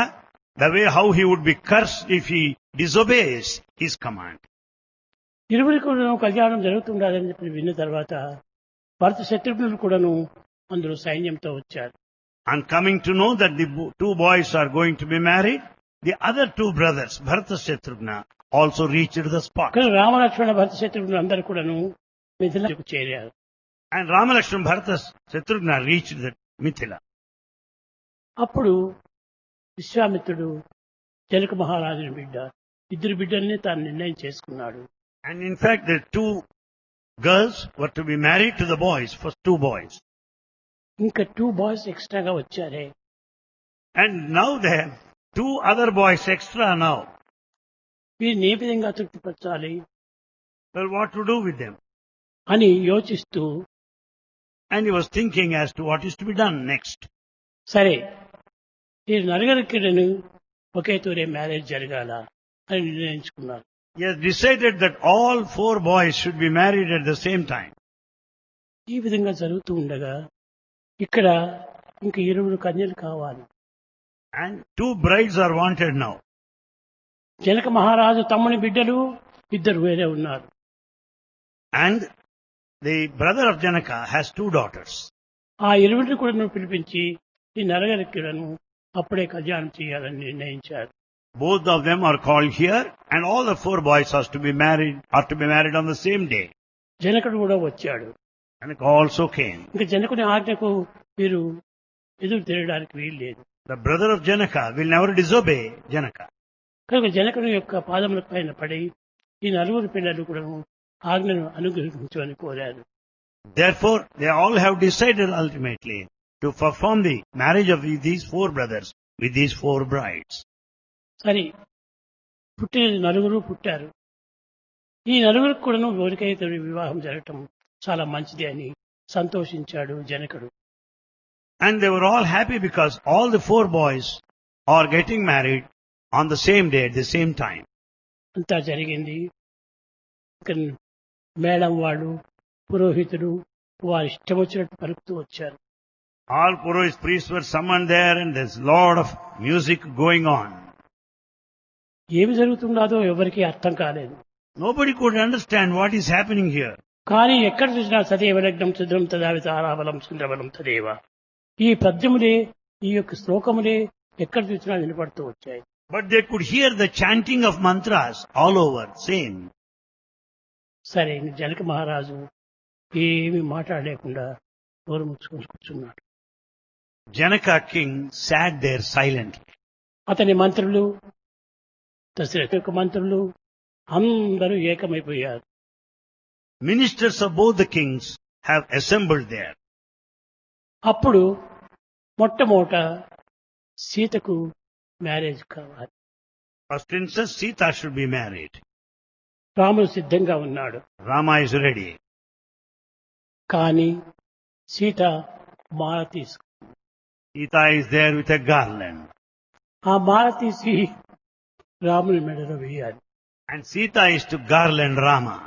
Speaker 2: the way how he would be cursed if he disobeys his command.
Speaker 1: ఇరువురికి కూడాను కళ్యాణం జరుగుతుండాలని చెప్పి విన్న తర్వాత భరత శత్రుఘ్నులు కూడాను అందులో సైన్యంతో వచ్చారు.
Speaker 2: On coming to know that the two boys are going to be married, the other two brothers, Bharata Shatrughna, also reached the spot.
Speaker 1: కానీ రామలక్ష్మణ భరత శత్రుఘ్నులు అందరూ కూడాను మిథిలకు చేరారు.
Speaker 2: And Rama Lakshmana Bharata Shatrughna reached the Mithila.
Speaker 1: అప్పుడు విశ్వామిత్రుడు జనక మహారాజుని బిడ్డ, ఇద్దరు బిడ్డల్ని తాను నిర్ణయం చేసుకున్నాడు.
Speaker 2: And in fact, the two girls were to be married to the boys, first two boys.
Speaker 1: ఇంకా 2 బాయ్స్ ఎక్స్ట్రాగా వచ్చారే.
Speaker 2: And now they have 2 other boys extra now.
Speaker 1: వీరిని ఏ విధంగా తృప్తిపరచాలి
Speaker 2: Well, what to do with them?
Speaker 1: అని యోచిస్తూ,
Speaker 2: And he was thinking as to what is to be done next.
Speaker 1: సరే ఈ నలుగురికి ఒకే తూరే మ్యారేజ్ జరగాల అని నిర్ణయించుకున్నారు.
Speaker 2: He has decided that all 4 boys should be married at the same time.
Speaker 1: ఈ విధంగా జరుగుతూ ఉండగా ఇక్కడ ఇంక ఇరువురు కన్యలు కావాలి.
Speaker 2: And 2 brides are wanted now.
Speaker 1: Janaka మహారాజు తమ్ముని బిడ్డలు ఇద్దరు వేరే ఉన్నారు.
Speaker 2: And the brother of Janaka has 2 daughters.
Speaker 1: ఆ ఇరువురిని కూడా పిలిపించి ఈ నలుగురికి అప్పుడే కళ్యాణం చేయాలని నిర్ణయించారు.
Speaker 2: Both of them are called here, and all the 4 boys are to be married on the same day.
Speaker 1: జనకుడు కూడా వచ్చాడు.
Speaker 2: Janaka also came.
Speaker 1: ఇంకా జనకుని ఆజ్ఞకు వీరు ఎదురు తిరగడానికి వీలు లేదు.
Speaker 2: The brother of Janaka will never disobey Janaka.
Speaker 1: కనుక జనకుని యొక్క పాదముల పైన పడి ఈ నలుగురు పిల్లలు కూడా ఆజ్ఞను అనుగ్రహించమని కోరారు.
Speaker 2: Therefore, they all have decided ultimately to perform the marriage of these 4 brothers with these 4 brides.
Speaker 1: సరే, పుట్టిన నలుగురు పుట్టారు. ఈ నలుగురికి కూడా ఎవరికైతే వివాహం జరగటం చాలా మంచిది అని సంతోషించాడు జనకుడు.
Speaker 2: And they were all happy because all the 4 boys are getting married on the same day at the same time.
Speaker 1: అంతా జరిగింది. మేళం వాడు, పురోహితుడు వారి ఇష్టం వచ్చినట్టు పలుకుతూ వచ్చారు.
Speaker 2: All Purohit priests were summoned there and there's a lot of music going on.
Speaker 1: ఏమి జరుగుతుందో ఎవరికీ అర్థం కాలేదు.
Speaker 2: Nobody could understand what is happening here.
Speaker 1: కానీ ఎక్కడ చూసినా సదేవ లగ్నం చంద్రం తదావిత ఆరాబలం చంద్రబలం తదేవ, ఈ పద్యములే ఈ యొక్క శ్లోకములే ఎక్కడ చూసినా వినపడుతూ వచ్చాయి.
Speaker 2: But they could hear the chanting of mantras all over, same.
Speaker 1: సరే జనక మహారాజు ఏమీ మాట్లాడలేకుండా నోరు ముచ్చుకొని కూర్చున్నాడు.
Speaker 2: Janaka king sat there silently.
Speaker 1: అతని మంత్రులు, దశరథ యొక్క మంత్రులు అందరూ ఏకమైపోయారు.
Speaker 2: Ministers of both the kings have assembled there.
Speaker 1: అప్పుడు మొట్టమొదట సీతకు మ్యారేజ్ కావాలి.
Speaker 2: First princess Sita should be married.
Speaker 1: రాముడు సిద్ధంగా ఉన్నాడు.
Speaker 2: Rama is ready.
Speaker 1: కానీ సీత మాల తీసుకు
Speaker 2: Sita is there with a garland.
Speaker 1: ఆ మాల తీసి రాముని మెడలో వేయాలి.
Speaker 2: And Sita is to garland Rama.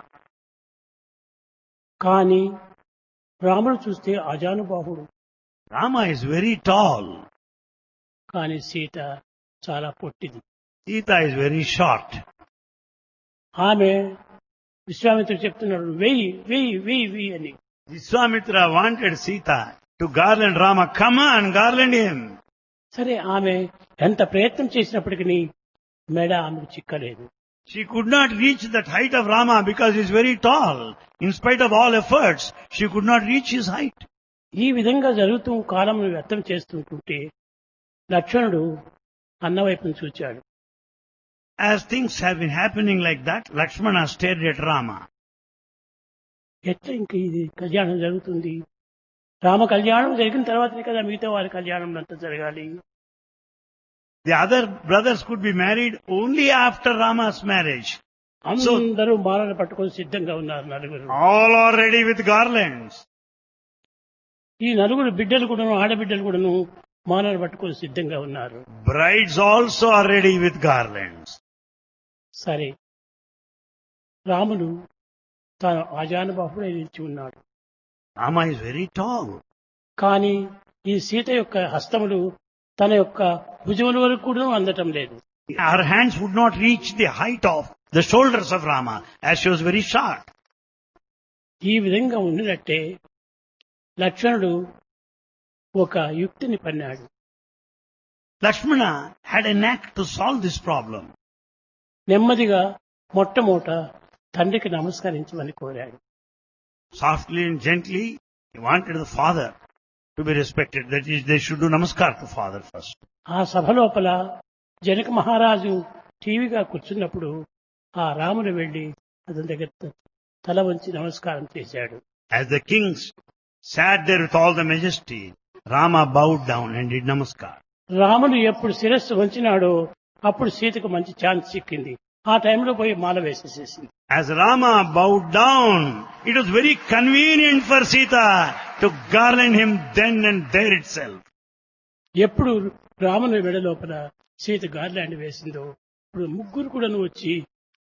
Speaker 1: కానీ రాముడు చూస్తే అజానుబాహుడు.
Speaker 2: Rama is very tall.
Speaker 1: కానీ సీత చాలా పొట్టిది.
Speaker 2: Sita is very short.
Speaker 1: ఆమె విశ్వామిత్రుడు చెప్తున్నాడు వెయ్యి వెయ్యి వెయ్యి వెయ్యి అని.
Speaker 2: Vishwamitra wanted Sita to garland Rama. Come on, garland him.
Speaker 1: సరే ఆమె ఎంత ప్రయత్నం చేసినప్పటికీ మెడ ఆమెకు చిక్కలేదు.
Speaker 2: She could not reach that height of Rama because he is very tall. In spite of all efforts, she could not reach his height.
Speaker 1: ఈ విధంగా జరుగుతూ కాలం వ్యర్థం చేస్తుంటుంటే లక్ష్మణుడు అన్నవైపును చూచాడు.
Speaker 2: As things have been happening like that, Lakshmana stared at Rama.
Speaker 1: ఎట్లా ఇంక ఇది కళ్యాణం జరుగుతుంది? రామ కళ్యాణం జరిగిన తర్వాతనే కదా మిగతా వారి కళ్యాణం అంతా జరగాలి.
Speaker 2: The other brothers could be married only after Rama's marriage.
Speaker 1: అందరూ మాలను పట్టుకొని సిద్ధంగా ఉన్నారు నలుగురు.
Speaker 2: All are ready with garlands.
Speaker 1: ఈ నలుగురు బిడ్డలు కూడాను ఆడబిడ్డలు కూడాను మాలను పట్టుకొని సిద్ధంగా ఉన్నారు.
Speaker 2: Brides also are ready with garlands.
Speaker 1: సరే రాముడు తాను ఆజానుబాహుడై నిలిచి ఉన్నాడు.
Speaker 2: Rama is very tall.
Speaker 1: కానీ ఈ సీత యొక్క హస్తములు తన యొక్క భుజముల వరకు కూడా అందటం లేదు.
Speaker 2: Her hands would not reach the height of the shoulders of Rama as she was very short.
Speaker 1: ఈ విధంగా ఉండినట్టే లక్ష్మణుడు ఒక యుక్తిని పన్నాడు.
Speaker 2: Lakshmana had a knack to solve this problem.
Speaker 1: నెమ్మదిగా మొట్టమొదట తండ్రికి నమస్కరించమని కోరాడు.
Speaker 2: Softly and gently, he wanted the father to be respected. That is, they should do namaskar to father first.
Speaker 1: ఆ సభ లోపల జనక మహారాజు టీవీగా కూర్చున్నప్పుడు ఆ రాముడు వెళ్లి అతని దగ్గర తల వంచి నమస్కారం చేశాడు.
Speaker 2: As the kings sat there with all the majesty, Rama bowed down and did namaskar.
Speaker 1: రాముడు ఎప్పుడు శిరస్సు వంచినాడో అప్పుడు సీతకు మంచి ఛాన్స్ చిక్కింది. ఆ టైంలో పోయి మాల వేసేసేసింది.
Speaker 2: As Rama bowed down, it was very convenient for Sita to garland him then and there itself.
Speaker 1: ఎప్పుడు రాముని మెడ లోపల సీత గార్లాండ్ వేసిందో ఇప్పుడు ముగ్గురు కూడాను వచ్చి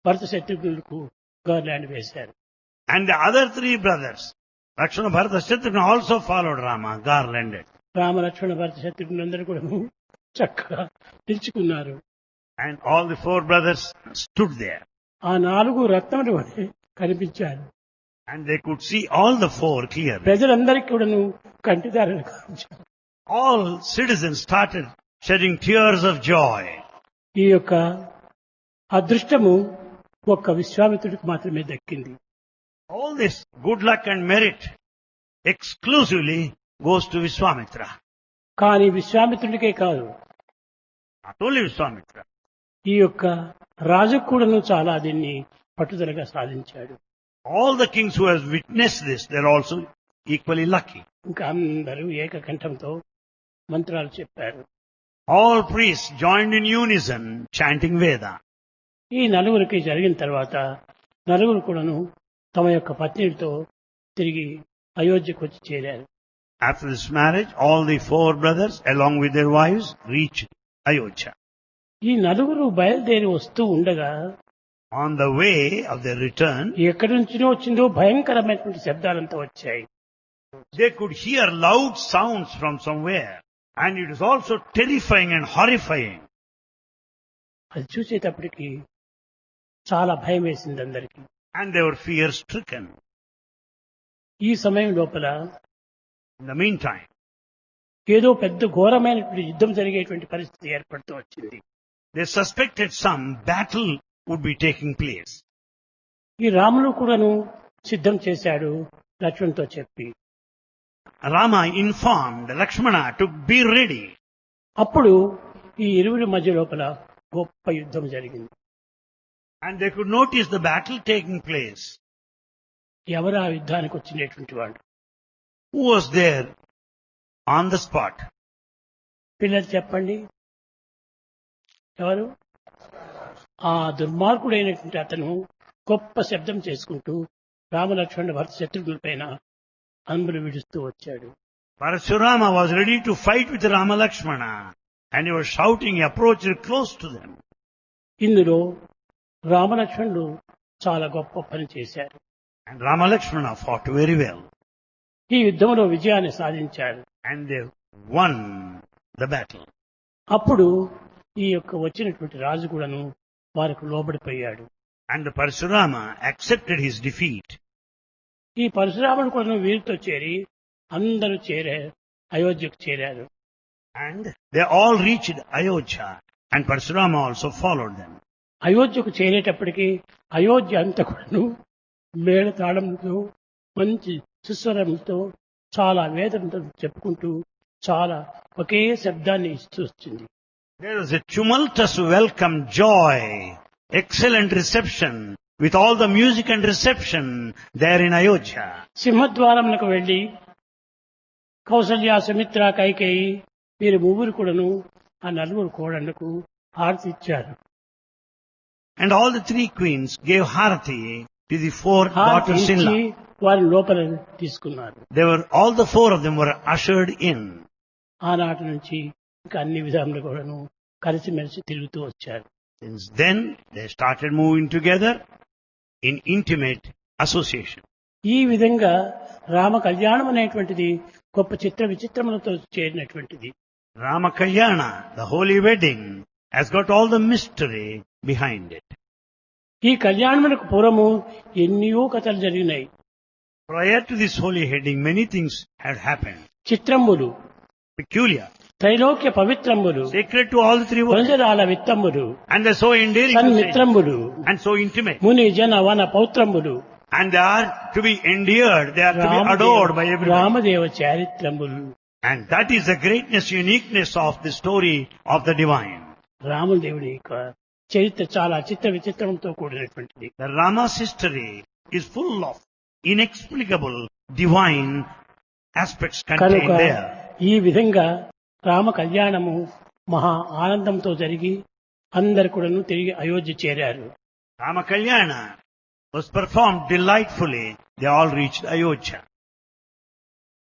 Speaker 1: భరత శత్రుఘ్నులకు గార్లాండ్ వేశారు.
Speaker 2: And the other three brothers, Lakshmana, Bharata, Shatrugna also followed Rama, garlanded.
Speaker 1: Rama Lakshmana Bharata శత్రుఘ్నులందరూ కూడాను చక్కగా నిలుచుకున్నారు.
Speaker 2: And all the four brothers stood there.
Speaker 1: ఆ నాలుగు రత్నములు వలె కనిపించారు.
Speaker 2: And they could see all the four clearly.
Speaker 1: ప్రజలందరికీ కూడాను కంటిదారులు కావించారు.
Speaker 2: All citizens started shedding tears of joy.
Speaker 1: ఈ యొక్క అదృష్టము ఒక్క విశ్వామిత్రుడికి మాత్రమే దక్కింది.
Speaker 2: All this good luck and merit exclusively goes to Vishwamitra.
Speaker 1: కానీ విశ్వామిత్రుడికే కాదు,
Speaker 2: Not only Vishwamitra.
Speaker 1: ఈ యొక్క రాజు కూడాను చాలా దీన్ని పట్టుదలగా సాధించాడు.
Speaker 2: All the kings who have witnessed this, they're also equally lucky.
Speaker 1: ఇంకా అందరూ ఏకకంఠంతో మంత్రాలు చెప్పారు.
Speaker 2: All priests joined in unison chanting Veda.
Speaker 1: ఈ నలుగురికి జరిగిన తర్వాత నలుగురు కూడాను తమ యొక్క పత్నితో తిరిగి అయోధ్యకు వచ్చి చేరారు.
Speaker 2: After this marriage, all the four brothers, along with their wives, reached Ayodhya.
Speaker 1: ఈ నలుగురు బయలుదేరి వస్తూ ఉండగా
Speaker 2: On the way of their return,
Speaker 1: ఎక్కడి నుంచినో వచ్చిందో భయంకరమైనటువంటి శబ్దాలంతా వచ్చాయి.
Speaker 2: they could hear loud sounds from somewhere. And it was also terrifying and horrifying.
Speaker 1: అది చూసేటప్పటికి చాలా భయం వేసింది అందరికీ.
Speaker 2: And they were fear stricken.
Speaker 1: ఈ సమయం లోపల
Speaker 2: In the meantime,
Speaker 1: ఏదో పెద్ద ఘోరమైనటువంటి యుద్ధం జరిగేటువంటి పరిస్థితి ఏర్పడుతూ వచ్చింది.
Speaker 2: They suspected some battle would be taking place.
Speaker 1: ఈ రాముడు కూడాను సిద్ధం చేశాడు లక్ష్మణ్తో చెప్పి.
Speaker 2: Rama informed Lakshmana to be ready.
Speaker 1: అప్పుడు ఈ ఇరువురి మధ్య లోపల గొప్ప యుద్ధం జరిగింది.
Speaker 2: And they could notice the battle taking place.
Speaker 1: ఎవరు ఆ యుద్ధానికి వచ్చినటువంటి వాడు?
Speaker 2: Who was there on the spot?
Speaker 1: పిల్లలు చెప్పండి, ఎవరు? ఆ దుర్మార్గుడైనటువంటి అతను గొప్ప శబ్దం చేసుకుంటూ రామలక్ష్మణ భరత శత్రుఘ్నుల పైన అంబులు విడుస్తూ వచ్చాడు.
Speaker 2: Parashurama was ready to fight with Rama Lakshmana, and he was shouting, he approached close to them.
Speaker 1: ఇందులో రామలక్ష్మణులు చాలా గొప్ప పని చేశారు.
Speaker 2: And Rama Lakshmana fought very well.
Speaker 1: ఈ యుద్ధంలో విజయాన్ని సాధించారు.
Speaker 2: And they won the battle.
Speaker 1: అప్పుడు ఈ యొక్క వచ్చినటువంటి రాజు కూడాను వారికి లోబడిపోయాడు.
Speaker 2: And the Parashurama accepted his defeat.
Speaker 1: ఈ పరశురాముడు కూడాను వీరితో చేరి అందరూ అయోధ్యకు చేరారు.
Speaker 2: And they all reached Ayodhya, and Parashurama also followed them.
Speaker 1: అయోధ్యకు చేరేటప్పటికి అయోధ్య అంతా కూడాను మేళతాళంతో మంచి సుస్వరంతో చాలా వేదంతో చెప్పుకుంటూ చాలా ఒకే శబ్దాన్ని ఇస్తూ వచ్చింది.
Speaker 2: There was a tumultuous welcome, joy, excellent reception, with all the music and reception there in Ayodhya.
Speaker 1: సింహద్వారంకు వెళ్లి కౌసల్య, సుమిత్ర, కైకేయి వీరు ముగ్గురు కూడాను ఆ నలుగురు కోడళ్లకు హారతి ఇచ్చారు.
Speaker 2: And all the three queens gave harati to the four
Speaker 1: హారతి ఇచ్చి
Speaker 2: daughters-in-law.
Speaker 1: వారి లోపల తీసుకున్నారు.
Speaker 2: All the four of them were ushered in.
Speaker 1: ఆనాటి నుంచి ఇంకా అన్ని విధాలుగా కూడాను కలిసిమెలిసి తిరుగుతూ వచ్చారు.
Speaker 2: Since then, they started moving together in intimate association.
Speaker 1: ఈ విధంగా రామ కళ్యాణం అనేటువంటిది గొప్ప చిత్ర విచిత్రములతో చేరినటువంటిది.
Speaker 2: Rama Kalyana, the holy wedding, has got all the mystery behind it.
Speaker 1: ఈ కళ్యాణమునకు పూర్వము ఎన్నో కథలు జరిగినాయి.
Speaker 2: Prior to this holy wedding, many things had happened.
Speaker 1: చిత్రంబులు,
Speaker 2: Peculiar,
Speaker 1: Trailokya పవిత్రంబులు,
Speaker 2: sacred to all the three worlds.
Speaker 1: వనజరాల విత్తంబులు,
Speaker 2: And they're so endearing to say,
Speaker 1: సన్మిత్రంబులు,
Speaker 2: and so intimate.
Speaker 1: ముని జన వన పౌత్రంబులు,
Speaker 2: And they are to be endeared, they are to be adored by everyone.
Speaker 1: Ramadeva చారిత్రంబులు.
Speaker 2: And that is the greatness, uniqueness of the story of the divine.
Speaker 1: రామదేవుడి యొక్క చరిత్ర చాలా చిత్ర విచిత్రంతో కూడినటువంటిది.
Speaker 2: The Rama's history is full of inexplicable divine aspects
Speaker 1: కనుక
Speaker 2: contained there.
Speaker 1: ఈ విధంగా రామ కళ్యాణము మహా ఆనందంతో జరిగి అందరు కూడాను తిరిగి అయోధ్య చేరారు.
Speaker 2: Rama Kalyana was performed delightfully. They all reached Ayodhya.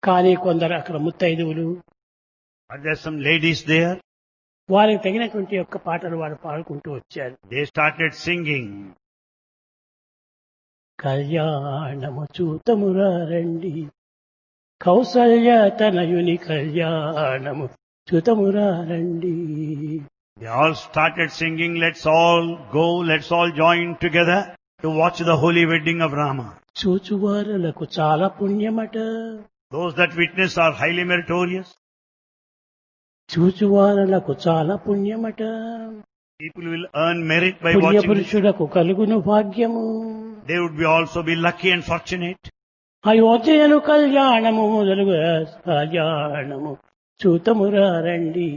Speaker 1: కానీ కొందరు అక్కడ ముత్తైదువులు
Speaker 2: But there's some ladies there.
Speaker 1: వారికి తగినటువంటి యొక్క పాటలు వారు పాడుకుంటూ వచ్చారు.
Speaker 2: They started singing.
Speaker 1: కళ్యాణము చూతమురా రండి, కౌసల్య తనయుని కళ్యాణము చూతమురా రండి.
Speaker 2: They all started singing, let's all join together to watch the holy wedding of Rama.
Speaker 1: చూచువారలకు చాలా పుణ్యమట,
Speaker 2: Those that witness are highly meritorious.
Speaker 1: చూచువారలకు చాలా పుణ్యమట,
Speaker 2: People will earn merit by
Speaker 1: పుణ్య
Speaker 2: watching this.
Speaker 1: పురుషులకు కలుగును భాగ్యము.
Speaker 2: They would be also be lucky and fortunate.
Speaker 1: అయోధ్యను కళ్యాణము మొదలుగా కళ్యాణము చూతమురా రండి,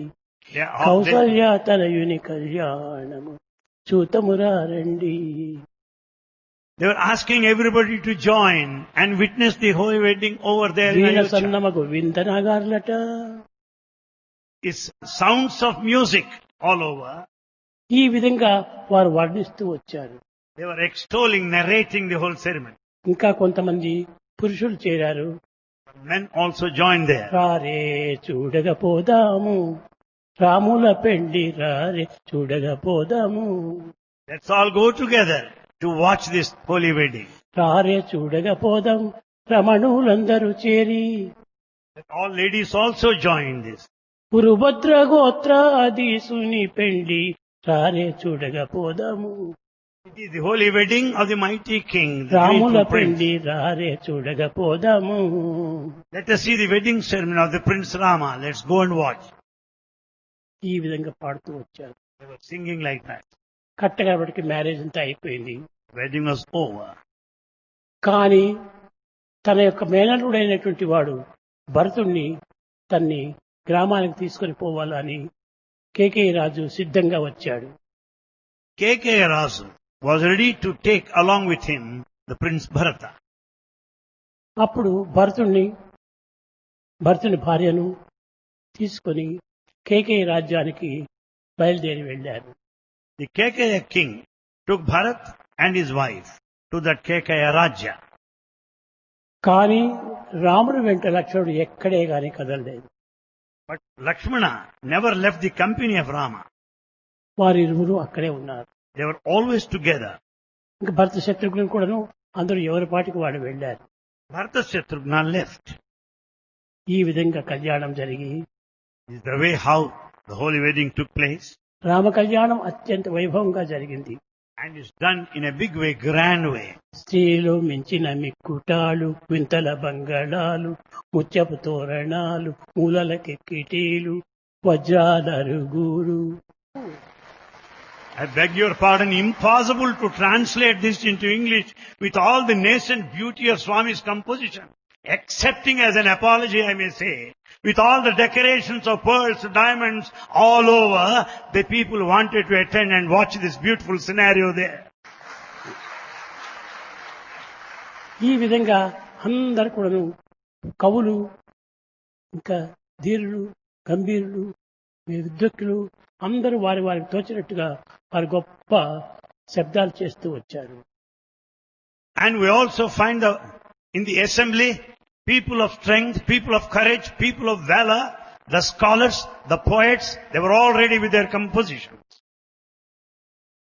Speaker 2: They are,
Speaker 1: కౌసల్య తనయుని కళ్యాణము చూతమురా రండి.
Speaker 2: they were asking everybody to join and witness the holy wedding over there in
Speaker 1: veena
Speaker 2: Ayodhya.
Speaker 1: సన్నమగు వింతనగారులట,
Speaker 2: It's sounds of music all over.
Speaker 1: ఈ విధంగా వారు వర్ణిస్తూ వచ్చారు.
Speaker 2: They were extolling, narrating the whole ceremony.
Speaker 1: ఇంకా కొంతమంది పురుషులు చేరారు.
Speaker 2: Men also joined there.
Speaker 1: రారే చూడకపోదాము, రాముల పెండి రారే చూడకపోదాము,
Speaker 2: Let's all go together to watch this holy wedding.
Speaker 1: రారే చూడకపోదాం రమణులందరూ చేరి,
Speaker 2: All ladies also joined this.
Speaker 1: పురుభద్ర గోత్రాధీసుని పెండి రారే చూడకపోదాము.
Speaker 2: It is the holy wedding of the mighty king, the
Speaker 1: రాముల
Speaker 2: grateful prince.
Speaker 1: పెళ్లి రారే చూడకపోదాము.
Speaker 2: Let us see the wedding ceremony of the Prince Rama. Let's go and watch.
Speaker 1: ఈ విధంగా పాడుతూ వచ్చారు.
Speaker 2: They were singing like that.
Speaker 1: కట్టగబడికి మ్యారేజ్ అంతా అయిపోయింది.
Speaker 2: Wedding was over.
Speaker 1: కానీ తన యొక్క మేనల్లుడైనటువంటి వాడు భరతుణ్ణి తన్ని గ్రామానికి తీసుకొని పోవాలని కేకే రాజు సిద్ధంగా వచ్చాడు.
Speaker 2: K.K. Rasu was ready to take along with him the Prince Bharata.
Speaker 1: అప్పుడు భరతుని భార్యను తీసుకొని కేకే రాజ్యానికి బయలుదేరి వెళ్ళారు.
Speaker 2: The K.K. king took Bharat and his wife to that K.K. Rajya.
Speaker 1: కానీ రాముడు వెంట లక్ష్మణుడు ఎక్కడే గాని కదలలేదు.
Speaker 2: But Lakshmana never left the company of Rama.
Speaker 1: వారిరువురు అక్కడే ఉన్నారు.
Speaker 2: They were always together.
Speaker 1: ఇంకా భరత శత్రుఘ్నులు కూడాను అందరూ ఎవరి పాటికి వాడు వెళ్ళారు.
Speaker 2: Bharata Shatrugna left.
Speaker 1: ఈ విధంగా కళ్యాణం జరిగి
Speaker 2: This is the way how the holy wedding took place.
Speaker 1: Rama కళ్యాణం అత్యంత వైభవంగా జరిగింది.
Speaker 2: And it's done in a big way, grand way.
Speaker 1: స్త్రీలో మించిన మిక్కుటాలు, వింతల బంగళాలు, ముత్యపు తోరణాలు, మూలలకి కిటీలు, వజ్రాల రుగురు.
Speaker 2: I beg your pardon, impossible to translate this into English with all the nascent beauty of Swami's composition. Accepting as an apology, I may say, with all the decorations of pearls, diamonds all over, the people wanted to attend and watch this beautiful scenario there.
Speaker 1: ఈ విధంగా అందరు కూడాను కవులు, ఇంకా ధీరులు, గంభీరులు, విద్వత్తులు అందరూ వారికి తోచినట్టుగా వారి గొప్ప శబ్దాలు చేస్తూ వచ్చారు.
Speaker 2: And we also find in the assembly people of strength, people of courage, people of valor, the scholars, the poets, they were all ready with their compositions.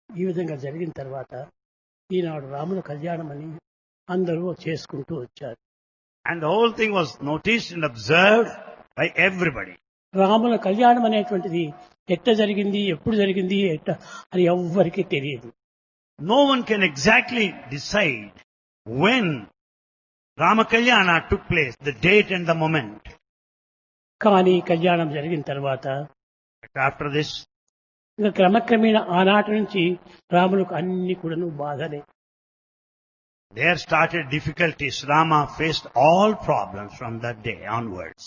Speaker 1: ఈ విధంగా జరిగిన తర్వాత ఈనాడు రాముల కళ్యాణం అని అందరూ చేసుకుంటూ వచ్చారు.
Speaker 2: And the whole thing was noticed and observed by everybody.
Speaker 1: రాముల కళ్యాణం అనేటువంటిది ఎట్ట జరిగింది, ఎప్పుడు జరిగింది అని ఎవ్వరికీ తెలియదు.
Speaker 2: No one can exactly decide when Rama Kalyana took place, the date and the moment.
Speaker 1: కానీ కళ్యాణం జరిగిన తర్వాత
Speaker 2: But after this,
Speaker 1: ఇంకా క్రమక్రమేణా ఆనాటి నుంచి రాములకు అన్ని కూడాను బాధలే.
Speaker 2: there started difficulties. Rama faced all problems from that day onwards.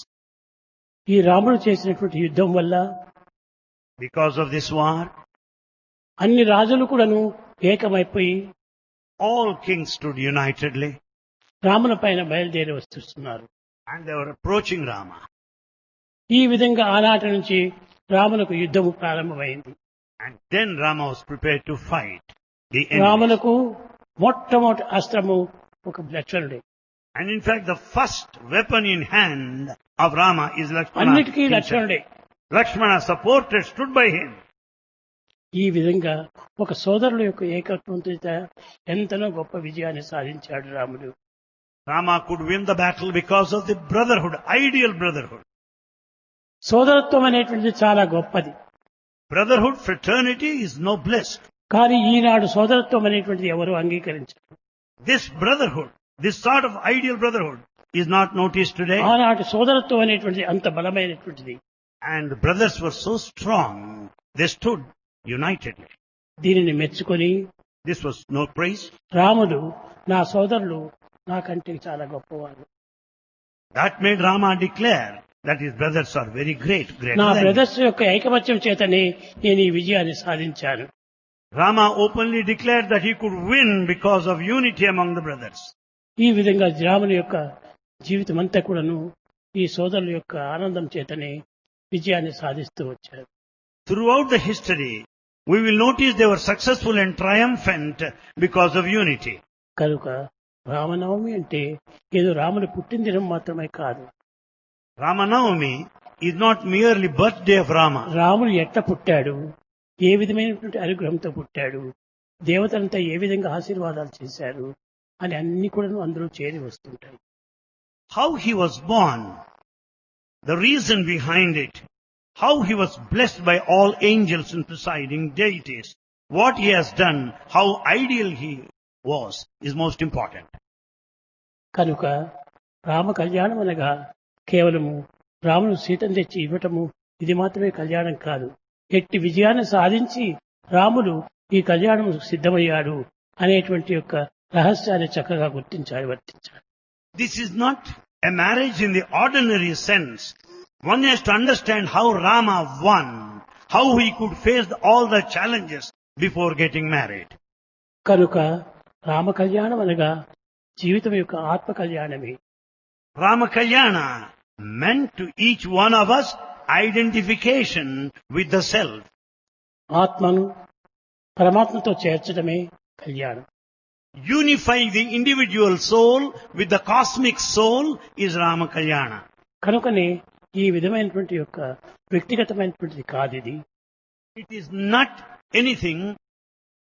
Speaker 1: ఈ రాముడు చేసినటువంటి యుద్ధం వల్ల
Speaker 2: Because of this war,
Speaker 1: అన్ని రాజులు కూడాను ఏకమైపోయి
Speaker 2: all kings stood unitedly
Speaker 1: రాముల పైన బయలుదేరి వస్తున్నారు.
Speaker 2: and they were approaching Rama.
Speaker 1: ఈ విధంగా ఆనాటి నుంచి రాములకు యుద్ధము ప్రారంభమైంది.
Speaker 2: And then Rama was prepared to fight the enemy.
Speaker 1: రాములకు మొట్టమొదటి అస్త్రము ఒక లక్ష్మణుడే.
Speaker 2: And in fact, the first weapon in hand of Rama is Lakshmana.
Speaker 1: అన్నిటికీ
Speaker 2: himself.
Speaker 1: లక్ష్మణుడే.
Speaker 2: Lakshmana supported, stood by him.
Speaker 1: ఈ విధంగా ఒక సోదరుల యొక్క ఏకత్వంతో ఎంతనో గొప్ప విజయాన్ని సాధించాడు రాముడు.
Speaker 2: Rama could win the battle because of the brotherhood, ideal brotherhood.
Speaker 1: సోదరత్వం అనేటువంటిది చాలా గొప్పది.
Speaker 2: Brotherhood, fraternity is noblest.
Speaker 1: కానీ ఈనాడు సోదరత్వం అనేటువంటిది ఎవరు అంగీకరించరు.
Speaker 2: This brotherhood, this sort of ideal brotherhood is not noticed today.
Speaker 1: ఆనాటి సోదరత్వం అనేటువంటిది అంత బలమైనటువంటిది.
Speaker 2: And the brothers were so strong, they stood unitedly.
Speaker 1: దీనిని మెచ్చుకొని
Speaker 2: This was no praise.
Speaker 1: రాముడు నా సోదరులు నాకంటే చాలా గొప్పవారు,
Speaker 2: That made Rama declare that his brothers are very great, greater
Speaker 1: నా
Speaker 2: than him.
Speaker 1: బ్రదర్స్ యొక్క ఐకమత్యం చేతనే నేను ఈ విజయాన్ని సాధించాను.
Speaker 2: Rama openly declared that he could win because of unity among the brothers.
Speaker 1: ఈ విధంగా రాముని యొక్క జీవితం అంతా కూడాను ఈ సోదరుల యొక్క ఆనందం చేతనే విజయాన్ని సాధిస్తూ వచ్చారు.
Speaker 2: Throughout the history, we will notice they were successful and triumphant because of unity.
Speaker 1: కనుక రామనవమి అంటే ఏదో రాముని పుట్టినదినం మాత్రమే కాదు.
Speaker 2: Ramanavami is not merely birthday of Rama.
Speaker 1: రాముడు ఎట్ట పుట్టాడు, ఏ విధమైనటువంటి అనుగ్రహంతో పుట్టాడు, దేవతలంతా ఏ విధంగా ఆశీర్వాదాలు చేశారు అని అన్ని కూడా అందరూ చేరి వస్తుంటాయి.
Speaker 2: How he was born, the reason behind it, how he was blessed by all angels and presiding deities, what he has done, how ideal he was, is most important.
Speaker 1: కనుక రామ కళ్యాణం అనగా కేవలము రామును సీతను తెచ్చి ఇవ్వటము ఇది మాత్రమే కళ్యాణం కాదు. ఎట్టి విజయాన్ని సాధించి రాముడు ఈ కళ్యాణం సిద్ధమయ్యాడు అనేటువంటి యొక్క రహస్యాన్ని చక్కగా గుర్తించాలి, వర్తించాలి.
Speaker 2: This is not a marriage in the ordinary sense. One has to understand how Rama won, how he could face all the challenges before getting married.
Speaker 1: కనుక రామ కళ్యాణం అనగా జీవితం యొక్క ఆత్మ కళ్యాణమే.
Speaker 2: Rama Kalyana meant to each one of us identification with the self.
Speaker 1: ఆత్మను పరమాత్మతో చేర్చడమే కళ్యాణం.
Speaker 2: Unifying the individual soul with the cosmic soul is Rama Kalyana.
Speaker 1: కనుకనే ఈ విధమైనటువంటి యొక్క వ్యక్తిగతమైనటువంటిది కాదు ఇది.
Speaker 2: It is not anything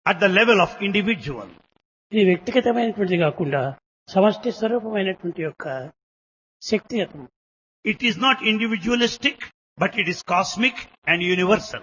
Speaker 2: at the level of individual.
Speaker 1: ఇది వ్యక్తిగతమైనటువంటిది కాకుండా సమష్టి స్వరూపమైనటువంటి యొక్క శక్తిగతం.
Speaker 2: It is not individualistic, but it is cosmic and universal.